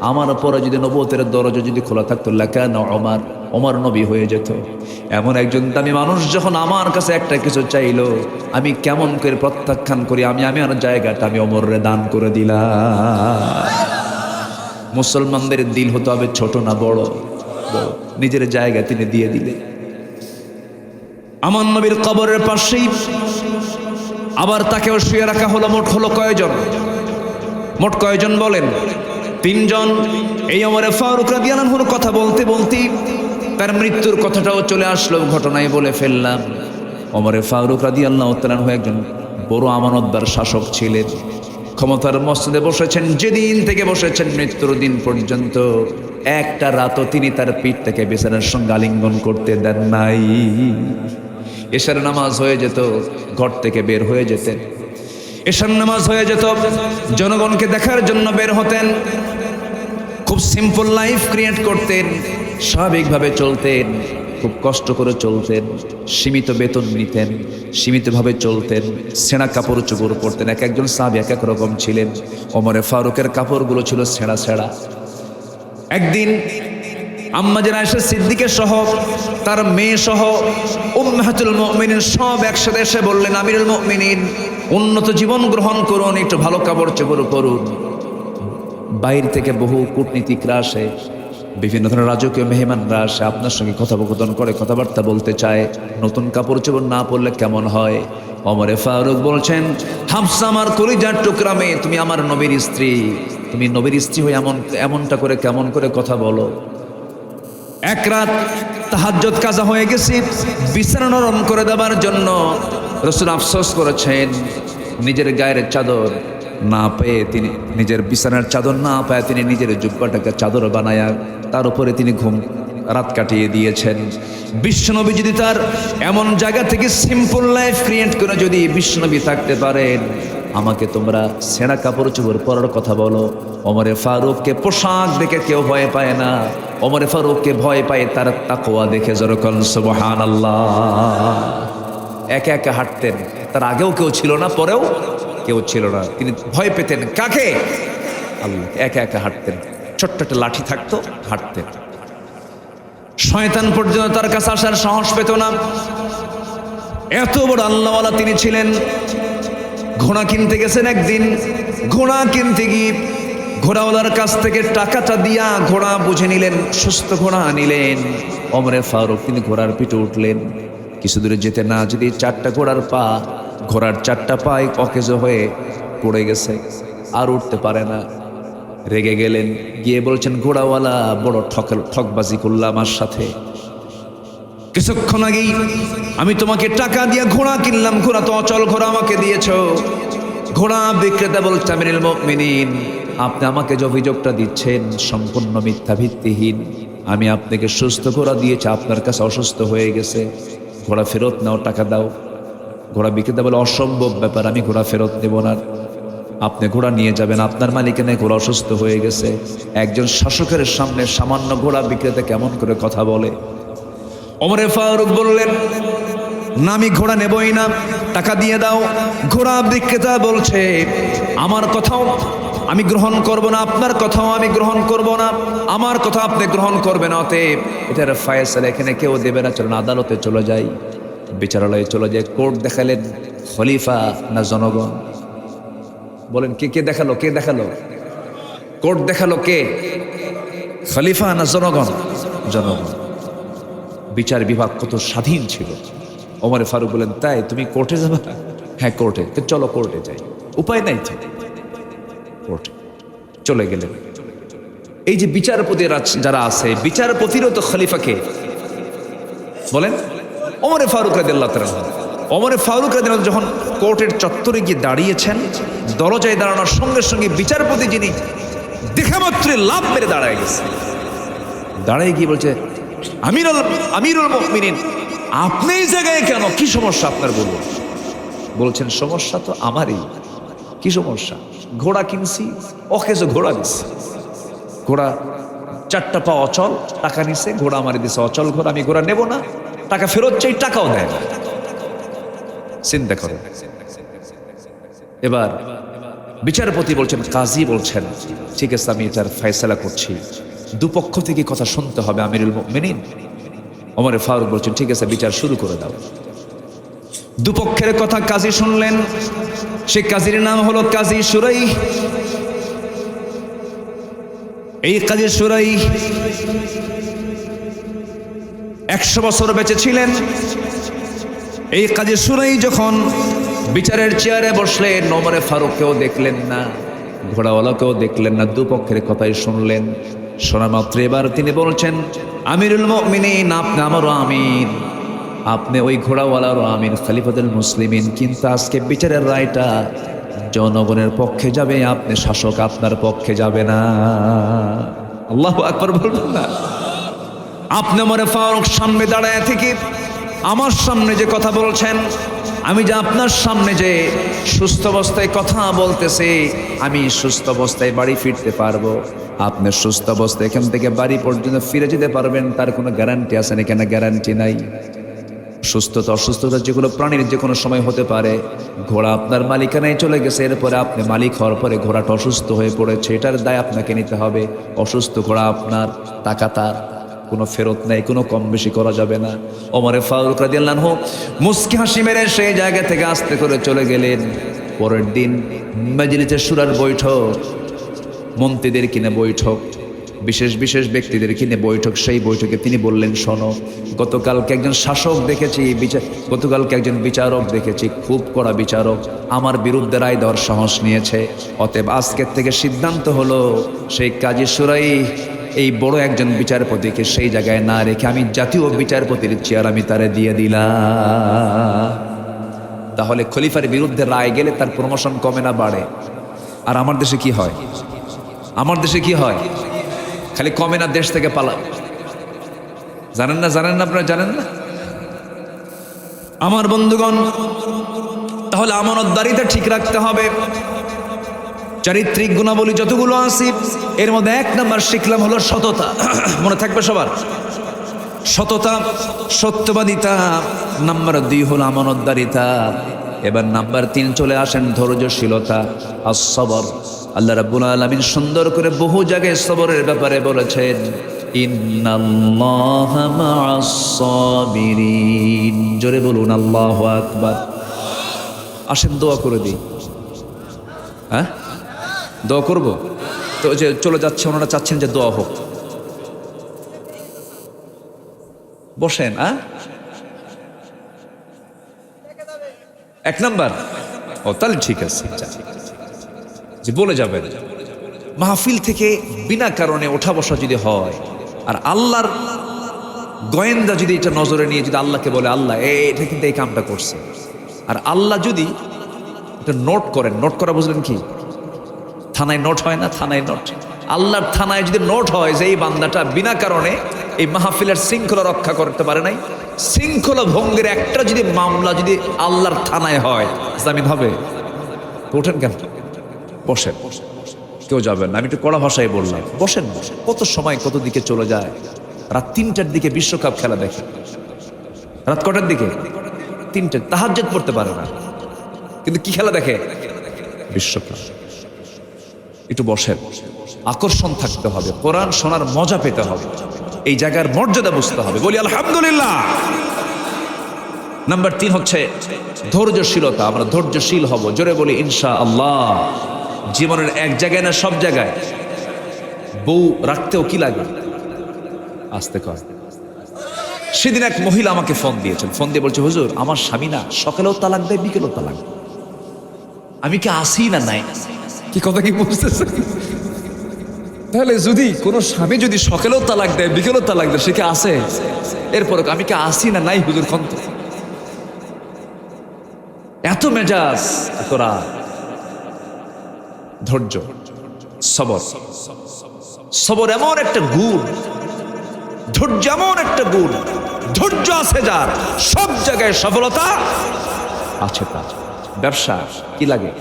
আমার পরে যদি নবুয়তের দরজা যদি খোলা থাকতো লাকানা ওমর নবী হয়ে যেত। এমন একজন দামি মানুষ যখন আমার কাছে একটা কিছু চাইলো, আমি কেমন করে প্রত্যাখ্যান করি? আমি আমার জায়গাটা আমি ওমরে দান করে দিলাম। মুসলমানদের দিল হতে হবে ছোট না বড়, নিজের জায়গা তিনি দিয়ে দিলেন। আমার নবীর কবরের পাশেই আবার তাকেও শুয়ে রাখা হলো। মোট হলো কয়জন? মোট কয়জন বলেন? 3 জন। এই ওমর ফারুক রাদিয়াল্লাহু আনহুর কথা বলতে তার মৃত্যুর কথাটাও চলে আসলো, ঘটনায় বলে ফেললাম। ওমর ফারুক রাদিয়াল্লাহু তাআলা আনহু একজন বড় আমানতদার শাসক ছিলেন। ক্ষমতার মসনদে বসেছেন, যেদিন থেকে বসেছেন মৃত্যুর দিন পর্যন্ত একটা রাতও তিনি তার পিঠটাকে বিছানার সঙ্গে আলিঙ্গন করতে দেন নাই। এশার নামাজ হয়ে যেত, ঘর থেকে বের হয়ে যেতেন। এশার নামাজ হয়ে যেত, জনগণকে দেখার জন্য বের হতেন। খুব সিম্পল লাইফ ক্রিয়েট করতেন। স্বাভাবিকভাবে চলতেন, খুব কষ্ট করে চলতেন, সীমিত বেতন নিতেন, সীমিতভাবে চলতেন, ছেঁড়া কাপড় চোপড় পরতেন। এক একজন সাহাবী এক এক রকম ছিলেন। ওমরে ফারুকের কাপড়গুলো ছিল ছেঁড়া ছেঁড়া। একদিন আম্মা জান আয়েশা সিদ্দিকা সহ তার মেয়ে সহ উম্মাহাতুল মুমিনিন সব একসাথে এসে বললেন, আমিরুল মুমিনিন উন্নত জীবন গ্রহণ করুন, একটু ভালো কাপড় চোপড় করুন। বাইরে থেকে বহু কূটনীতিকরা আসে, বিভিন্ন ধরনের রাজকীয় মেহমানরা আসে, আপনার সঙ্গে কথোপকথন করে, কথাবার্তা বলতে চায়। নতুন কাপড় চোপড় না পরলে কেমন হয়? ওমরে ফারুক বলছেন, হাফসা আমার কলিজার টুকরা মেয়ে, তুমি আমার নবীর স্ত্রী, তুমি নবীর স্ত্রী হয়ে এমনটা করে কেমন করে কথা বলো? এক রাত তাহাজ্জুদ কাজা হয়ে গেছে, বিছানা নরম করে দেওয়ার জন্য রাসূল আফসোস করেছেন। নিজের গায়ের চাদর না পেয়ে তিনি, নিজের বিছানার চাদর না পেয়ে তিনি নিজের জুব্বাটাকে চাদর বানায়া তার উপরে তিনি রাত কাটিয়ে দিয়েছেন। বিশ্বনবী যদি তার এমন জায়গা থেকে সিম্পল লাইফ ক্রিয়েট করে যদি বিশ্বনবী থাকতে পারেন, আমাকে তোমরা ছেঁড়া কাপড় চোপড় পরার কথা বলো? ওমরে ফারুককে পোশাক দেখে কেউ ভয় পায় না, ওমরে ফারুককে ভয় পায় তার তাকওয়া দেখে। জোরকন সুবহানাল্লাহ। একা একা হাঁটতেন, তার আগেও কেউ ছিল না, পরেও কেউ ছিল না। তিনি ভয় পেতেন কাকে? আল্লাহ। একা একা হাঁটতেন, ছোট্ট একটা লাঠি থাকতো, হাঁটতেন। শয়তান পর্যন্ত তার কাছে আসার সাহস পেত না, এত বড় আল্লাহওয়ালা তিনি ছিলেন। ঘোড়া কিনতে গেছেন একদিন, ঘোড়া কিনতে গিয়ে ঘোড়াওয়ালার কাছ থেকে টাকাটা দিয়া ঘোড়া বুঝে নিলেন, সুস্থ ঘোড়া নিলেন। ওমরে ফারুক তিনি ঘোড়ার পিঠে উঠলেন। কিছু দূরে যেতে না যদি চারটা ঘোড়ার চারটা পায়ে অকেজো হয়ে পড়ে গেছে, আর উঠতে পারে না। রেগে গেলেন, গিয়ে বলছেন, ঘোড়াওয়ালা বড় ঠকবাজি করল আমার সাথে। কিছুক্ষণ আগেই আমি তোমাকে টাকা দিয়ে ঘোড়া কিনলাম, ঘোড়া তো অচল ঘোড়া আমাকে দিয়েছ। ঘোড়া বিক্রেতা বলছে, আমিরুল মুমিনিন আপনি আমাকে যে অভিযোগটা দিচ্ছেন সম্পূর্ণ মিথ্যা, ভিত্তিহীন। আমি আপনাকে সুস্থ ঘোড়া দিয়েছি, আপনার কাছে অসুস্থ হয়ে গেছে, ঘোড়া ফেরত নাও, টাকা দাও। ঘোড়া বিক্রেতা বলে, অসম্ভব ব্যাপার, আমি ঘোড়া ফেরত দেব না। আপনি ঘোড়া নিয়ে যাবেন, আপনার মালিকানায় ঘোড়া অসুস্থ হয়ে গেছে। একজন শাসকের সামনে সামান্য ঘোড়া বিক্রেতা কেমন করে কথা বলে? ওমরে ফারুক বললেন, না আমি ঘোড়া নেবই না, টাকা দিয়ে দাও। ঘোড়া বিক্রেতা বলছে, আমার কথাও আমি গ্রহণ করব না, আপনার কথাও আমি গ্রহণ করব না, আমার কথা আপনি গ্রহণ করবেন, অতএব এটার ফায়সালা এখানে কেউ দেবে না, চলুন আদালতে চলে যাই। বিচারালয়ে চলে যায়। কোর্ট দেখালেন, খলিফা না জনগণ? বলেন কে দেখালো? কোর্ট দেখালো কে? খলিফা না জনগণ? জনগণ। বিচার বিভাগ কত স্বাধীন ছিল। ওমরে ফারুক বলেন, তাই তুমি কোর্টে যাবে? হ্যাঁ কোর্টে। তো চলো কোর্টে যাই। উপায় নাই তো, কোর্টে চলে গেলেন। এই যে বিচারপতি যারা আছে, বিচারপতিরও তো খলিফাকে বলেন ওমরে ফারুক রাদিয়াল্লাহু তাআলা। ওমরে ফারুক রাদিয়াল্লাহু যখন কোর্টের চত্বরে গিয়ে দাঁড়িয়েছেন, দরজায় দাঁড়ানোর সঙ্গে সঙ্গে বিচারপতি যিনি দেখা মাত্র লাফ মেরে দাঁড়ায় গেছে। দাঁড়ায় গিয়ে বলছে, আমিরুল মুমিনিন আপনি এই জায়গায় কেন? কি সমস্যা আপনার বলুন? বলছেন, সমস্যা তো আমারই। কি সমস্যা? ঘোড়া কিনছি, অকেজো ঘোড়া দিচ্ছে, ঘোড়া চারটা পা অচল, টাকা নিচ্ছে, ঘোড়া আমারে দিচ্ছে অচল ঘোড়া, আমি ঘোড়া নেব না, টাকা ফেরত চাই, টাকাও দেয় না। চিন্তা করেন। এবার বিচারপতি বলছেন, কাজী বলছেন, ঠিক আছে আমি এটার ফয়সালা করছি, দুপক্ষ থেকে কথা শুনতে হবে আমিরুল মুমিনিন। ওমরে ফারুক বলছেন, ঠিক আছে বিচার শুরু করে দাও। দুপক্ষের কথা কাজী শুনলেন। সে কাজীর নাম হলো কাজী সুরাই। এই কাজী সুরাই 100 বছর বেঁচে ছিলেন। এই কাজী সুরাই যখন বিচারের চেয়ারে বসলেন, ওমরে ফারুককেও দেখলেন না, ঘোড়াওয়ালাকেও দেখলেন না, দুপক্ষের কথাই শুনলেন। শোনা মাত্র এবার তিনি বলছেন, আমিরুল মুমিনিন আপনি আমারও আমির, আপনি ওই ঘোড়াওয়ালারও আমির, খলিফাতুল মুসলিমিন, কিন্তু আজকে বিচারের রায়টা জনগণের পক্ষে যাবে, আপনি শাসক, আপনার পক্ষে যাবে না। আল্লাহু আকবার বলবেন না? আপনি ওমরে ফারুক সামনে দাঁড়ায় থেকে আমার সামনে যে কথা বলছেন, আমি যে আপনার সামনে যে সুস্থ অবস্থায় কথা বলতেছি, আমি সুস্থ অবস্থায় বাড়ি ফিরতে পারবো, আপনি সুস্থ অবস্থায় এখান থেকে বাড়ি পর্যন্ত ফিরে যেতে পারবেন, তার কোনো গ্যারান্টি আছে না? কেন গ্যারান্টি নাই? সুস্থতা অসুস্থতা যেগুলো প্রাণীর যে কোনো সময় হতে পারে। ঘোড়া আপনার মালিকানায় চলে গেছে, এরপরে আপনি মালিক হওয়ার পরে ঘোড়াটা অসুস্থ হয়ে পড়েছে, এটার দায় আপনাকে নিতে হবে। অসুস্থ ঘোড়া আপনার, টাকা তার, কোনো ফেরত নেই, কোনো কম বেশি করা যাবে না। ওমরে ফারুক রাদিয়াল্লাহু আনহু মুস্কি হাসি মেরে সেই জায়গা থেকে আস্তে করে চলে গেলেন। পরের দিন মাজলিসে শুরার বৈঠক, মন্ত্রীদের কিনে বৈঠক, বিশেষ বিশেষ ব্যক্তিদের কিনে বৈঠক। সেই বৈঠকে তিনি বললেন, শোনো, গতকালকে একজন শাসক দেখেছি, গতকালকে একজন বিচারক দেখেছি, খুব কড়া বিচারক, আমার বিরুদ্ধে রায় দেওয়ার সাহস নিয়েছে। অতএব আজকের থেকে সিদ্ধান্ত হলো, সেই কাজী শুরাই এই বড় একজন বিচারপতিকে সেই জায়গায় না রেখে আমি জাতীয় বিচারপতির চেয়ার আমি তারে দিয়ে দিলাম। তাহলে খলিফার বিরুদ্ধে রায় গেলে তার প্রমোশন কমে না বাড়ে? আর আমার দেশে কি হয়? আমার দেশে কি হয়? খালি কমে না, দেশ থেকে পালায়। জানেন না? জানেন না? আপনারা জানেন না? আমার বন্ধুগণ, তাহলে আমানতদারিতা ঠিক রাখতে হবে। চারিত্রিক গুণাবলী যতগুলো আছে এর মধ্যে 1 নাম্বার শিখলাম হলো সততা। মনে থাকবে সবার? সততা, সত্যবাদিতা। নাম্বার 2 হলো আমানতদারিতা। এবার নাম্বার 3 চলে আসেন ধৈর্যশীলতা, as-sabr। আল্লাহ রাব্বুল আলামিন সুন্দর করে বহু জায়গায় সবরের ব্যাপারে বলেছেন, ইন্নাল্লাহা মা'আস সাবিরিন। জোরে বলুন আল্লাহু আকবার। আসেন দোয়া করে দিই। হ্যাঁ, দোয়া করবো তো? যে চলে যাচ্ছে, ওনারা চাচ্ছেন যে দোয়া হোক। বসেন। 1 নাম্বার, ও তাহলে ঠিক আছে, যে বলে যাবেন। মাহফিল থেকে বিনা কারণে ওঠা বসা যদি হয়, আর আল্লাহর গোয়েন্দা যদি এটা নজরে নিয়ে যদি আল্লাহকে বলে, আল্লাহ এটা কিন্তু এই কামটা করছে, আর আল্লাহ যদি এটা নোট করেন, নোট করা বুঝলেন কি? থানায় নোট হয় না? থানায় নোট, আল্লাহর থানায় যদি নোট হয় যে এই বান্দাটা বিনা কারণে এই মাহফিলের শৃঙ্খলা রক্ষা করতে পারে নাই, শৃঙ্খলা ভঙ্গের একটা যদি মামলা যদি আল্লাহর থানায় হয়, জামিন হবে? ওঠেন কেন? বসেন, কেউ যাবেন না। আমি একটু কড়া ভাষায় বললাম, বসেন। কত সময় কত দিকে চলে যায়। রাত 3টার দিকে বিশ্বকাপ খেলা দেখে, রাত কটার দিকে? 3টে। তাহাজ্জুদ পড়তে পারে না, কিন্তু কি খেলা দেখে? বিশ্বকাপ। একটু বসেন, আকর্ষণ থাকতে হবে, কোরআন শোনার মজা পেতে হবে, এই জায়গার মর্যাদা বুঝতে হবে। বলি আলহামদুলিল্লাহ। নাম্বার 3 হচ্ছে ধৈর্যশীলতা। আমরা ধৈর্যশীল হব, জোরে বলি ইনশাআল্লাহ। জীবনের এক জায়গায় না, সব জায়গায় বউ রাখতেও কি লাগে? আস্তে কর। সেদিন এক মহিলা আমাকে ফোন দিয়েছেন, ফোন দিয়ে বলছে, হুজুর আমার স্বামী না সকালেও তালাক দেয়, বিকেলেও তালাক দেয়, আমি কি আসি না নাই? কি কথা কি বুঝতেছে? তাহলে যদি কোনো স্বামী যদি সকালেও তালাক দেয়, বিকেলেও তালাক দেয়, সে কি আসে? এরপর আমি কি আসি না নাই হুজুর? কন্ত এত মেজাজ, এত রাগ। ধৈর্য, সবর। সবর এমন একটা গুণ, ধৈর্য এমন একটা গুণ, ধৈর্য আছে যার, সব জায়গায় সফলতা আছে তার। ব্যবসা কি লাগে?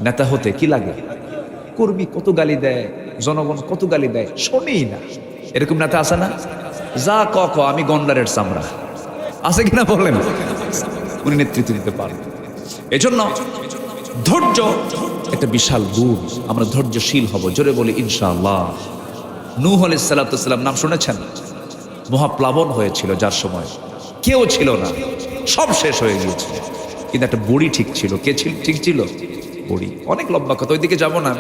নেতা হতে কি লাগে? কর্মী কত গালি দেয়, জনগণ কত গালি দেয়, শোনেই না। এরকম নেতা আছে না? যা ক আমি গন্ডারের চামড়া, আছে কিনা বলেন? উনি নেতৃত্ব দিতে পারেন। এজন্য ধৈর্য একটা বিশাল গুণ। আমরা ধৈর্যশীল হব, জোরে বলি ইনশাআল্লাহ। নূহ আলাইহিস সালাতু ওয়াস সালাম নাম শুনেছেন? মহাপ্লাবন হয়েছিল, যার সময় কেউ ছিল না, সব শেষ হয়ে গিয়েছিল, কিন্তু একটা বুড়ি ঠিক ছিল। কে ছিল? ঠিক ছিল বুড়ি। অনেক লম্বা কথা, ওইদিকে যাব না।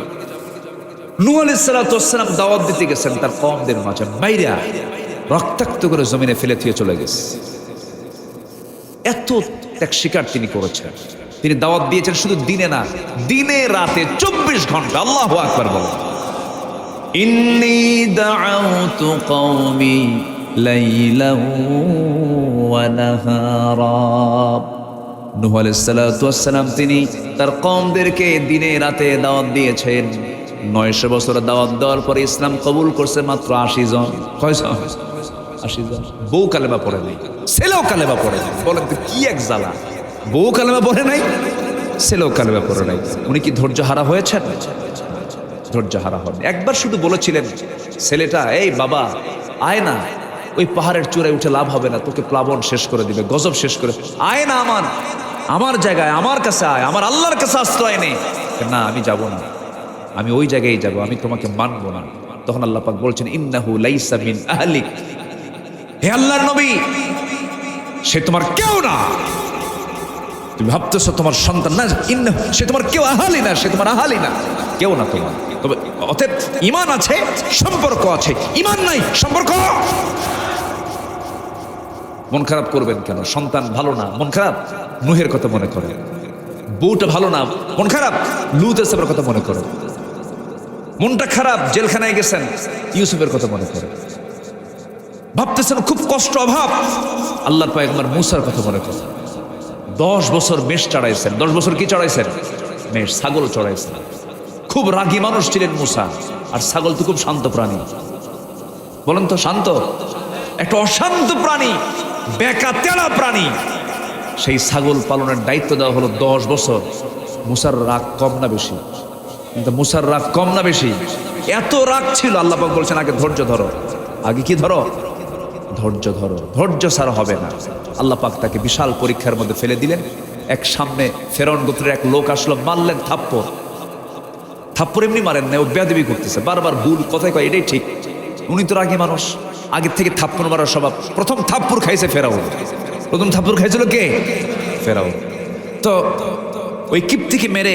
নূহ আলাইহিস সালাতু ওয়াস সালাম দাওয়াত দিতে গেছেন তার কওমদের মাঝে, মাইরা রক্তাক্ত করে জমিনে ফেলে দিয়ে চলে গেছে। এত ত্যাগ স্বীকার তিনি করেছেন। তিনি দাওয়াত দিয়েছেন শুধু দিনে না, দিনে রাতে 24 ঘন্টা। আল্লাহু আকবার বলেন। ইন্নী দাআউতু কওমি লাইলান ওয়া নাহারা। নূহ আলাইহিস সালাতু ওয়াস সালাম তিনি তার কওমদেরকে দিনে রাতে দাওয়াত দিয়েছেন। 900 বছর দাওয়াত দেওয়ার পরে ইসলাম কবুল করছে মাত্র 80 জন। কয়জন? 80 জন। বউ কালেমা পড়ে নাই, ছেলেও কালেমা পড়ে নাই। বলেন তো কি এক জ্বালা! বউ কালেমা পড়ে নাই, ছেলেও কালেমা পড়ে নাই। উনি কি ধৈর্য হারা হয়েছেন? ধৈর্য হারা হন। একবার শুধু বলেছিলেন ছেলেটা, এই বাবা আয় না, ওই পাহাড়ের চূড়ায় উঠে লাভ হবে না, তোকে প্লাবন শেষ করে দিবে, গজব শেষ করে, আয় না আমার জায়গায়, আমার কাছে আয়, আমার আল্লাহর কাছে আশ্রয় নেই। না আমি যাব না, আমি ওই জায়গায় যাব, আমি তোমাকে মানব না। তখন আল্লাহ পাক বলছেন ইন্নাহু লাইসা মিন আহলিক, হে আল্লাহর নবী, সে তোমার কেউ না। তুমি ভাবতেছো তোমার সন্তান না, সে তোমার কেউ আহালি না, সে তোমার আহালি না, কেউ না তোমার। তবে অতএব ঈমান আছে, সম্পর্ক আছে, ঈমান নাই, সম্পর্ক। মন খারাপ করবেন কেন? সন্তান ভালো না, মন খারাপ, নূহের কথা মনে করে। বউটা ভালো না, মন খারাপ, লূত ইসলামের কথা মনে করে। মনটা খারাপ, জেলখানায় গেছেন, ইউসুফের কথা মনে করে। ভাবতেছেন খুব কষ্ট, অভাব, আল্লাহর পয়গম্বর মূসার কথা মনে করে। 10 বছর মেষ চড়াইছেন। 10 বছর কি চড়াইছেন? মেষ, ছাগল চড়াইছেন। খুব রাগী মানুষ ছিলেন মূসা। আর ছাগল তো খুব শান্ত প্রাণী, বলেন তো, শান্ত? একটা অশান্ত প্রাণী, বেকা তেড়া প্রাণী। সেই ছাগল পালনের দায়িত্ব দেওয়া হলো 10 বছর। মূসার রাগ কম না বেশি? কিন্তু মূসার রাগ কম না বেশি? এত রাগ ছিল, আল্লাহ পাক বলছেন আগে ধৈর্য ধরো। আগে কি ধরো? ধৈর্য ধরো। ধৈর্য ছাড়া হবে না। আল্লাহ পাক তাকে বিশাল পরীক্ষার মধ্যে ফেলে দিলেন। এক সামনে ফেরাউন গোত্রের এক লোক আসলো, মারলেন থাপ্পড়। থাপ্পড় এমনি মারেন না, ও বেয়াদবি করতেছে, বারবার ভুল কথাই কয়, এটাই ঠিক। উনি তো রাগী মানুষ, আগের থেকে থাপ্পড় মারার স্বভাব। প্রথম থাপ্পড় খাইছে ফেরাউন। প্রথম থাপ্পড় খাইছিল কে? ফেরাউন। তো ওই কিপ্তিকে মেরে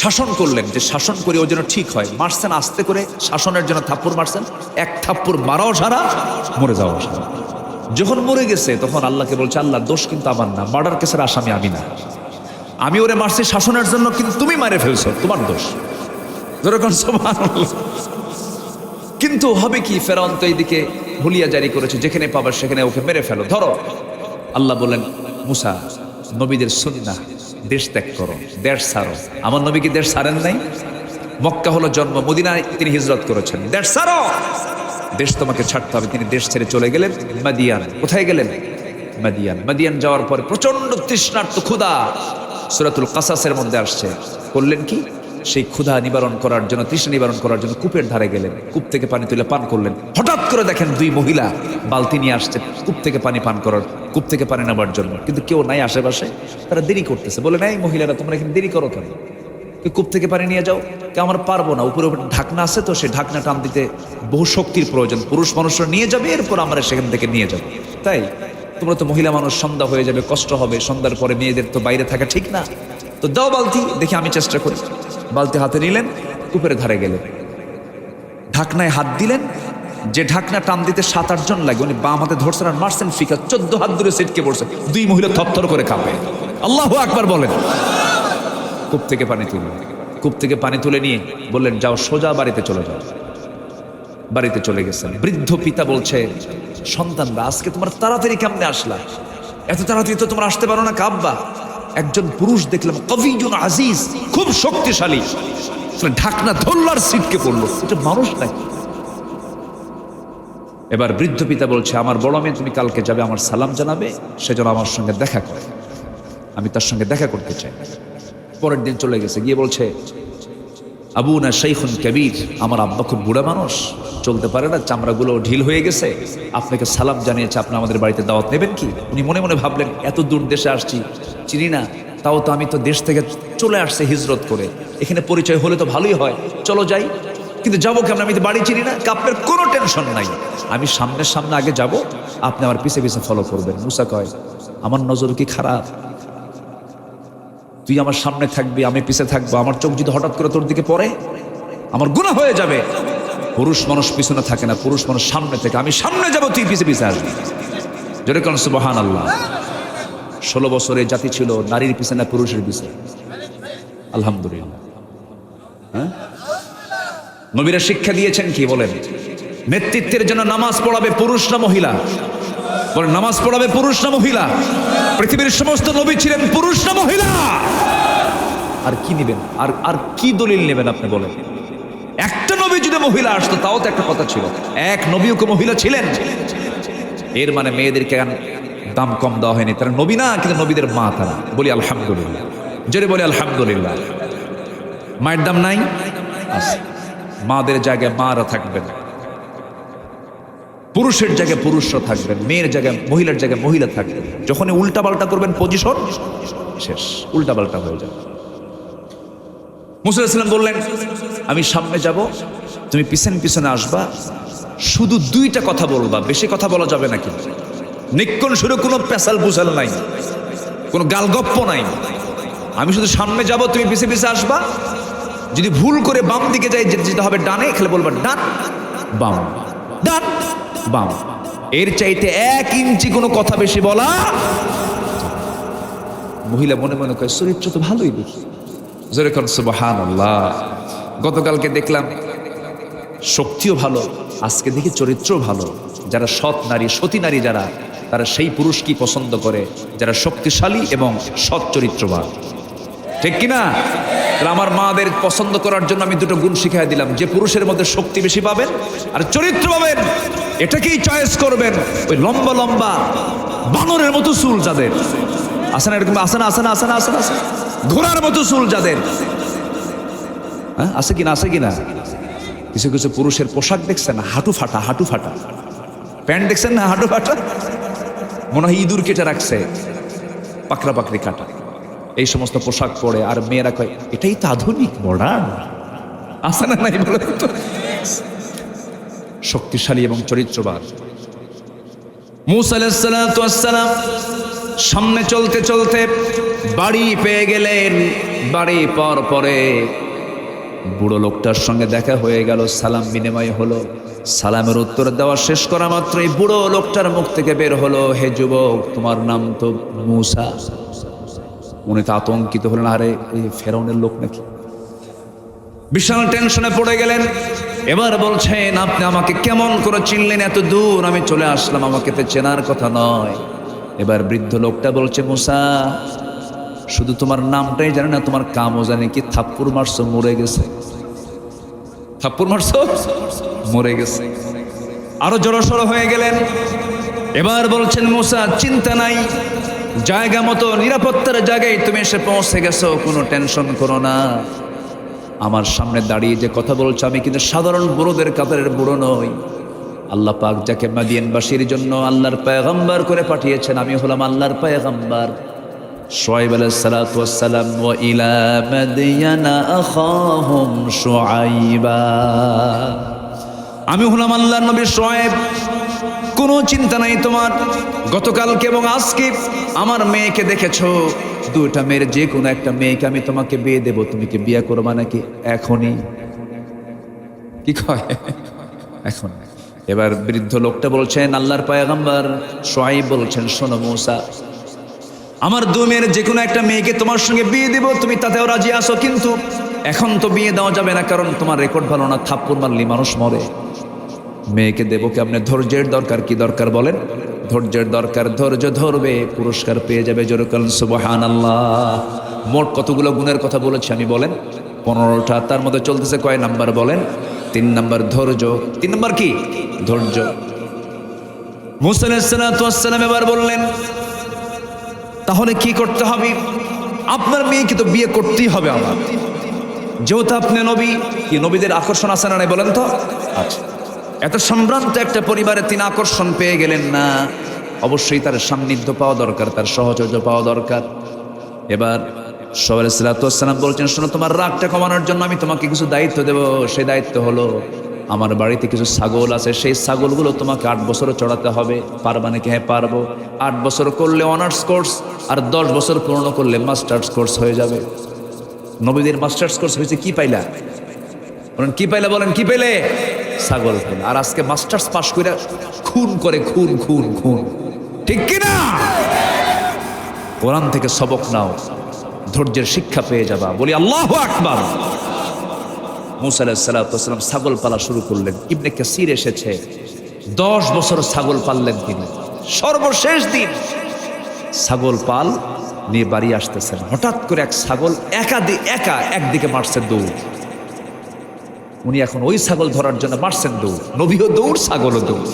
শাসন করলেন, যে শাসন করে ও যেন ঠিক হয়। মারছেন আস্তে করে, শাসনের জন্য থাপ্পড় মারছেন। এক থাপ্পড় মারাও সারা, মরে যাওয়া সারা। যখন মরে গেছে তখন আল্লাহকে বলছে, আল্লাহ দোষ কিন্তু আমার না, মার্ডার কেসের আসামি আমি না, আমি ওরে মারছি শাসনের জন্য, কিন্তু তুমি মারে ফেলছো, তোমার দোষ। যেরকম সুবহানাল্লাহ। কিন্তু হবে কি, ফেরাউন তো এইদিকে হুলিয়া জারি করেছে, যেখানে পাবে সেখানে ওকে মেরে ফেলো, ধরো। আল্লাহ বলেন, মুসা, নবীদের সুন্নাহ, দেশ ত্যাগ করো, দেশ ছাড়ো। আমার নবী কি দেশ ছাড়েন নাই? মক্কা হলো জন্ম, মদিনায় তিনি হিজরত করেছেন। দেশ ছাড়ো, দেশ তোমাকে ছাড়তে হবে। তিনি দেশ ছেড়ে চলে গেলেন মাদিয়ান। কোথায় গেলেন? মাদিয়ান। মাদিয়ান যাওয়ার পরে প্রচন্ড তৃষ্ণার্ত, ক্ষুধা, সূরাতুল কাসাসের মধ্যে আসছে। করলেন কি? সেই ক্ষুধা নিবারণ করার জন্য, তৃষ্ণা নিবারণ করার জন্য কূপের ধারে গেলেন। কূপ থেকে পানি তুলে পান করলেন। হঠাৎ করে দেখেন 2 মহিলা বালতি নিয়ে আসছে কূপ থেকে পানি পান করার, কূপ থেকে পানি নেবার জন্য। কিন্তু কেউ নাই আশেপাশে, তারা দেরি করতেছে। বলে, নাই মহিলারা, তোমরা এখানে দেরি করো কেন? কূপ থেকে পানি নিয়ে যাও। কে? আমার পারবো না, উপরে ঢাকনা আছে তো, সেই ঢাকনা টান দিতে বহু শক্তির প্রয়োজন। পুরুষ মানুষরা নিয়ে যাবে, এরপর আমরা সেখান থেকে নিয়ে যাবো। তাই তোমরা তো মহিলা মানুষ, সন্ধ্যা হয়ে যাবে, কষ্ট হবে, সন্ধ্যার পরে মেয়েদের তো বাইরে থাকা ঠিক না, তো দাও বালতি, দেখি আমি চেষ্টা করি। বালতি হাতে নিলেন, কূপের ধারে গেলেন, ঢাকনায় হাত দিলেন। যে ঢাকনা টান দিতে 7-8 জন লাগে, উনি বাম হাতে ধরছেন আর মারছেন ফিকা, 14 হাত ধরে সিটকে পড়ছে। 2 মহিলা থরথর করে কাঁপে। আল্লাহু আকবার বলেন। কূপ থেকে পানি তুললেন। কূপ থেকে পানি তুলে নিয়ে বললেন, যাও সোজা বাড়িতে চলে যাও। বাড়িতে চলে গেছেন। বৃদ্ধ পিতা বলছে, সন্তানরা, আজকে তোমার তাড়াতাড়ি কেমনে আসলা? এত তাড়াতাড়ি তো তোমরা আসতে পারো না। কাব্বা, একজন পুরুষ দেখলাম, কবিজুন আজিজ, খুব শক্তিশালী, ঢাকনা ধরলার সিটকে পড়লো। এটা মানুষ নাকি? এবার বৃদ্ধ পিতা বলছে, আমার বড় মেয়ে, তুমি কালকে যাবে, আমার সালাম জানাবে, সেজন্য আমার সঙ্গে দেখা করে, আমি তার সঙ্গে দেখা করতে চাই। পরের দিন চলে গেছে, গিয়ে বলছে, আবু না শাইখুন কবির, আমার আব্বা খুব বুড়া মানুষ, চলতে পারে না, চামড়াগুলো ঢিল হয়ে গেছে, আপনাকে সালাম জানিয়েছে, আপনি আমাদের বাড়িতে দাওয়াত নেবেন কি? উনি মনে মনে ভাবলেন, এত দূর দেশে আসছি, চিনি না, তাও তো আমি তো দেশ থেকে চলে আসছে হিজরত করে, এখানে পরিচয় হলে তো ভালোই হয়, চলো যাই। কিন্তু যাবো কেমন? আমি তো বাড়ি চিনি না। আপনার কোনো টেনশন নাই, আমি সামনে সামনে আগে যাব, আপনি আমার পিছে পিছে ফলো করবেন। মুসা কয়, আমার নজর কি খারাপ? তুই আমার সামনে থাকবি, আমি পিছে থাকবো, আমার চোখ যদি হঠাৎ করে তোর দিকে পড়ে, আমার গুনাহ হয়ে যাবে। পুরুষ মানুষ পিছনে থাকে না, পুরুষ মানুষ সামনে থেকে, আমি সামনে যাব, তুই পিছে পিছে আসবি। যেরকম সুবহানাল্লাহ। 16 বছরের জাতি ছিল নারীর পিছে না পুরুষের পিছে? আলহামদুলিল্লাহ। হ্যাঁ, নবীরা শিক্ষা দিয়েছেন কি বলেন? নেতৃত্বের জন্য নামাজ পড়াবে পুরুষ না মহিলা? বলেন, নামাজ পড়াবে পুরুষ না মহিলা? পৃথিবীর সমস্ত নবী ছিলেন পুরুষ না মহিলা? আর কি নেবেন? আর কি দলিল নেবেন আপনি বলেন? একটা নবী যদি মহিলা আসতো তাও তো একটা কথা ছিল, এক নবীও কি মহিলা ছিলেন? এর মানে মেয়েদেরকে দাম কম দেওয়া হয়নি, তারা নবী না কিন্তু নবীদের মা তারা। বলি আলহামদুলিল্লাহ, জোরে বলি আলহামদুলিল্লাহ। মায়ের দাম নাই? আছে। মাদের জায়গায় মারা থাকবেন, পুরুষের জায়গায় পুরুষরা থাকবেন, মেয়ের জায়গায় মহিলার জায়গায় মহিলা থাকবেন। যখনই উল্টাপাল্টা করবেন পজিশন শেষ, উল্টাপাল্টা হয়ে যাবে। মুসা আলাইহিস সালাম বললেন, আমি সামনে যাব, তুমি পিছনে পিছনে আসবা, শুধু দুইটা কথা বলবা, বেশি কথা বলা যাবে না। কিন্তু নিক্ষণ শুরু কোনো পেশাল পুশাল নাই, কোনো গালগপ্প নাই। আমি শুধু সামনে যাব, তুমি পিছে পিছে আসবা। যদি ভুল করে বাম দিকে যাই যেতে হবে ডানে, খেলে বলবা ডান বাম, ডান বাম। এর চাইতে 1 ইঞ্চি কোনো কথা বেশি বলা। মহিলা মনে মনে কয় চরিত্র তো ভালোই দেখি, যেরকম সুবহানাল্লাহ। গতকালকে দেখলাম শক্তিও ভালো, আজকে দেখি চরিত্রও ভালো। যারা সৎ নারী, সতী নারী যারা, তারা সেই পুরুষকে পছন্দ করে যারা শক্তিশালী এবং সৎ চরিত্রবান, ঠিক কিনা? আমার মাদের পছন্দ করার জন্য আমি দুটো গুণ শিখিয়ে দিলাম। যে পুরুষের মধ্যে শক্তি বেশি পাবেন আর চরিত্র পাবেন, এটাকেই চয়েস করবেন। ওই লম্বা লম্বা বানরের মতো চুল যাদের আছে না, এরকম আছে না, আছে না, আছে না, আছে না, আছে ঘোড়ার মতো চুল যাদের, হ্যাঁ আছে কিনা, আছে কিনা? কিছু কিছু পুরুষের পোশাক দেখছেন হাঁটু ফাটা, হাঁটু ফাটা প্যান্ট দেখছেন না, হাঁটু ফাটা, মনে হয় ইঁদুর কেটে রাখছে, পাকড়া পাকড়ি কাটা, এই সমস্ত পোশাক পরে। আর মেয়েরা কয় এটাই তো আধুনিক মডার্ন, আছে না নাই বলে তো? শক্তিশালী এবং চরিত্রবান। মূসা আলাইহিস সালাতু ওয়াস সালাম সামনে চলতে চলতে বাড়ি পেয়ে গেলেন। বাড়ি পাওয়ার পরে বুড়ো লোকটার সঙ্গে দেখা হয়ে গেল, সালাম বিনিময় হলো। সালামের উত্তর দেওয়া শেষ করা মাত্রই বুড়ো লোকটার মুখ থেকে বের হলো, হে যুবক, তোমার নাম তো মূসা। উনি তো আতঙ্কিত হলেন, আরে এই ফেরাউনের লোক নাকি? বিশাল টেনশনে পড়ে গেলেন। এবার বলছেন, আপনি আমাকে কেমন করে চিনলেন? এত দূর আমি চলে আসলাম, আমাকে তো চেনার কথা নয়। এবার বৃদ্ধ লোকটা বলছে, মূসা, শুধু তোমার নামটাই জানে না, তোমার কামও জানে কি? থাপ্পড় মারছো, মরে গেছে। থাপ্পড় মারছো, মরে গেছে। আরো জড়সড় হয়ে গেলেন। এবার বলছেন, মূসা, চিন্তা নাই, জায়গা মতো নিরাপত্তার জায়গায় তুমি এসে পৌঁছে গেছো, কোনো টেনশন করো না। আমার সামনে দাঁড়িয়ে যে কথা বলছো, আমি কিন্তু সাধারণ বুড়োদের কাতারের বুড়ো নই। আল্লাহ পাক যাকে মাদিয়ানবাসীর জন্য আল্লাহর পয়গম্বর করে পাঠিয়েছেন, আমি হলাম আল্লাহর পয়গম্বর। শুআয়ব আলাইহিস সালাতু ওয়াস সালাম, ওয়া ইলা মাদিয়ানা আখাহুম শুআয়বা। আমি হলাম আল্লাহর নবী শুআয়ব। কোনো চিন্তা নাই তোমার। গতকালকে এবং আজকে আমার মেয়েকে দেখেছো, দুইটা মেয়ের যে কোনো একটা মেয়েকে আমি তোমাকে বিয়ে দেব, তুমি কি বিয়ে করবা নাকি? এখনই? কি কয়? এখন। এবার বৃদ্ধ লোকটা বলছেন, আল্লাহর পয়গম্বর শুআয়ব বলছেন, শোনো মূসা, আমার দুই মেয়ের যে কোনো একটা মেয়েকে তোমার সঙ্গে বিয়ে দেব, তুমি তাতেও রাজি আসো, কিন্তু এখন তো বিয়ে দেওয়া যাবে না, কারণ তোমার রেকর্ড ভালো না, থাপ্পড় মারলে মানুষ মরে। মেয়েকে দেবো কি? আপনি ধৈর্যের দরকার। কি দরকার বলেন? ধৈর্যের দরকার। ধৈর্য ধরবে, পুরস্কার পেয়ে যাবে। জোরে বলেন সুবহানাল্লাহ। মোট কতগুলো গুণের কথা বলেছি আমি বলেন? 15টা। তার মধ্যে চলতেছে কয় নাম্বার বলেন? 3 নাম্বার ধৈর্য। 3 নাম্বার কি? ধৈর্য। মূসা আলাইহিস সালাতু ওয়াস সালাম এবার বললেন, তাহলে কি করতে হবে? আপনার মেয়েকে তো বিয়ে করতেই হবে আমার, যেহেতু আপনি নবী। কি নবীদের আকর্ষণ আছে না নাই বলেন তো? আচ্ছা, এত সম্ভ্রান্ত একটা পরিবারে তিনি আকর্ষণ পেয়ে গেলেন না, অবশ্যই তার সান্নিধ্য পাওয়া দরকার, তার সহচর্য পাওয়া দরকার। এবার শুআয়ব আলাইহিস সালাতু ওয়াস সালাম বলছেন, শোনো, তোমার রাগটা কমানোর জন্য আমি তোমাকে কিছু দায়িত্ব দেব। সেই দায়িত্ব হলো, আমার বাড়িতে কিছু ছাগল আছে, সেই ছাগলগুলো তোমাকে 8 বছর চড়াতে হবে। পারবা নাকি? হ্যাঁ পারবো। 8 বছর করলে অনার্স কোর্স, আর 10 বছর পূর্ণ করলে মাস্টার্স কোর্স হয়ে যাবে। নবীদের মাস্টার্স কোর্স হয়েছে কি পাইলা? বলেন কি পাইলা? বলেন কি পেলে? ছাগল পেলে। আর আজকে মাস্টার্স পাস করে খুন করে, খুন খুন খুন, ঠিক কিনা? কোরআন থেকে সবক নাও, ধৈর্যের শিক্ষা পেয়ে যাবা। বলি আল্লাহু আকবার। মূসা আলাইহিস সালাতু ওয়াস সালাম ছাগল পালা শুরু করলেন। ইবনে কাসির এসেছে 10 বছর ছাগল পাললেন তিনি। সর্বশেষ দিন ছাগল পাল নিয়ে বাড়ি আসতেছেন, হঠাৎ করে এক ছাগল একা একদিকে মারছে দৌড়। উনি এখন ওই ছাগল ধরার জন্য মারছেন দৌড়। নবীও দৌড়, ছাগলও দৌড়।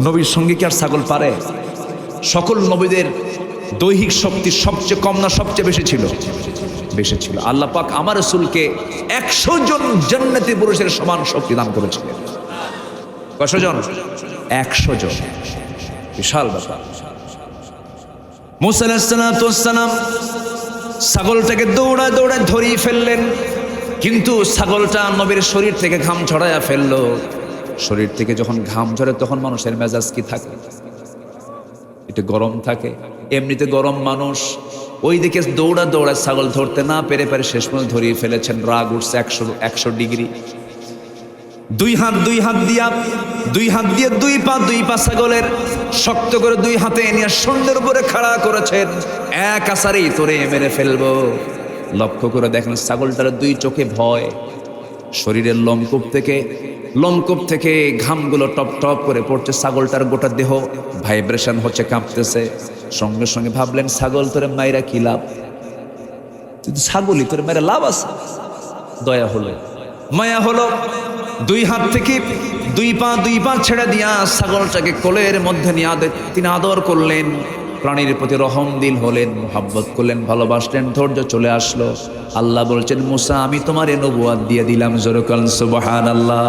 নবীর সঙ্গে কি আর ছাগল পারে? সকল নবীদের দৈহিক শক্তি সবচেয়ে কম না সবচেয়ে বেশি ছিল? বেশি ছিল। আল্লাহ পাক আমার রাসূলকে 100 জন জান্নাতি পুরুষের সমান শক্তি দান করেছিলেন। কয়শো জন? 100 জন। বিশাল ব্যাপার। মুসা আলাইহিস সালাম ছাগলটাকে দৌড়ায় দৌড়ায় ধরিয়ে ফেললেন, কিন্তু ছাগলটা নবীর শরীর থেকে ঘাম ঝরাইয়া ফেললো। শরীর থেকে যখন ঘাম ঝরে তখন মানুষের মেজাজ কি থাকে? একটু গরম থাকে। এমনিতে গরম মানুষ, ওই দিকে দৌড়া দৌড়া ছাগল ধরতে না পেরে শেষ পর্যন্ত ধরিয়ে ফেলেছেন। রাগ উঠছে 100 ডিগ্রি। দুই হাত দিয়ে দুই পা ছাগলের শক্ত করে দুই হাতে নিয়ে সন্ধ্যের উপরে খাড়া করেছেন। এক আসারেই তোরে মেরে ফেলবো। লক্ষ্য করে দেখেন ছাগলটার দুই চোখে ভয়। শরীরের লোমকূপ থেকে ঘামগুলো টপ টপ করে পড়ছে। ছাগলটার গোটা দেহ ভাইব্রেশন হচ্ছে, কাঁপতেছে। সঙ্গে সঙ্গে ভাবলেন ছাগল তোরে মাইরা কি লাভ? কিন্তু ছাগলই তোরে মাইরা লাভ আছে? দয়া হলো, মায়া হলো। দুই হাত থেকে দুই পা ছেড়ে দিয়া ছাগলটাকে কোলের মধ্যে নিয়ে তিনি আদর করলেন। প্রাণীর প্রতি রহম দিল হলেন, মোহাব্বত করলেন, ভালোবাসলেন, ধৈর্য চলে আসলো। আল্লাহ বলছেন মুসা আমি তোমার নবুয়ত দিয়ে দিলাম। জোরে বলেন সুবহানাল্লাহ।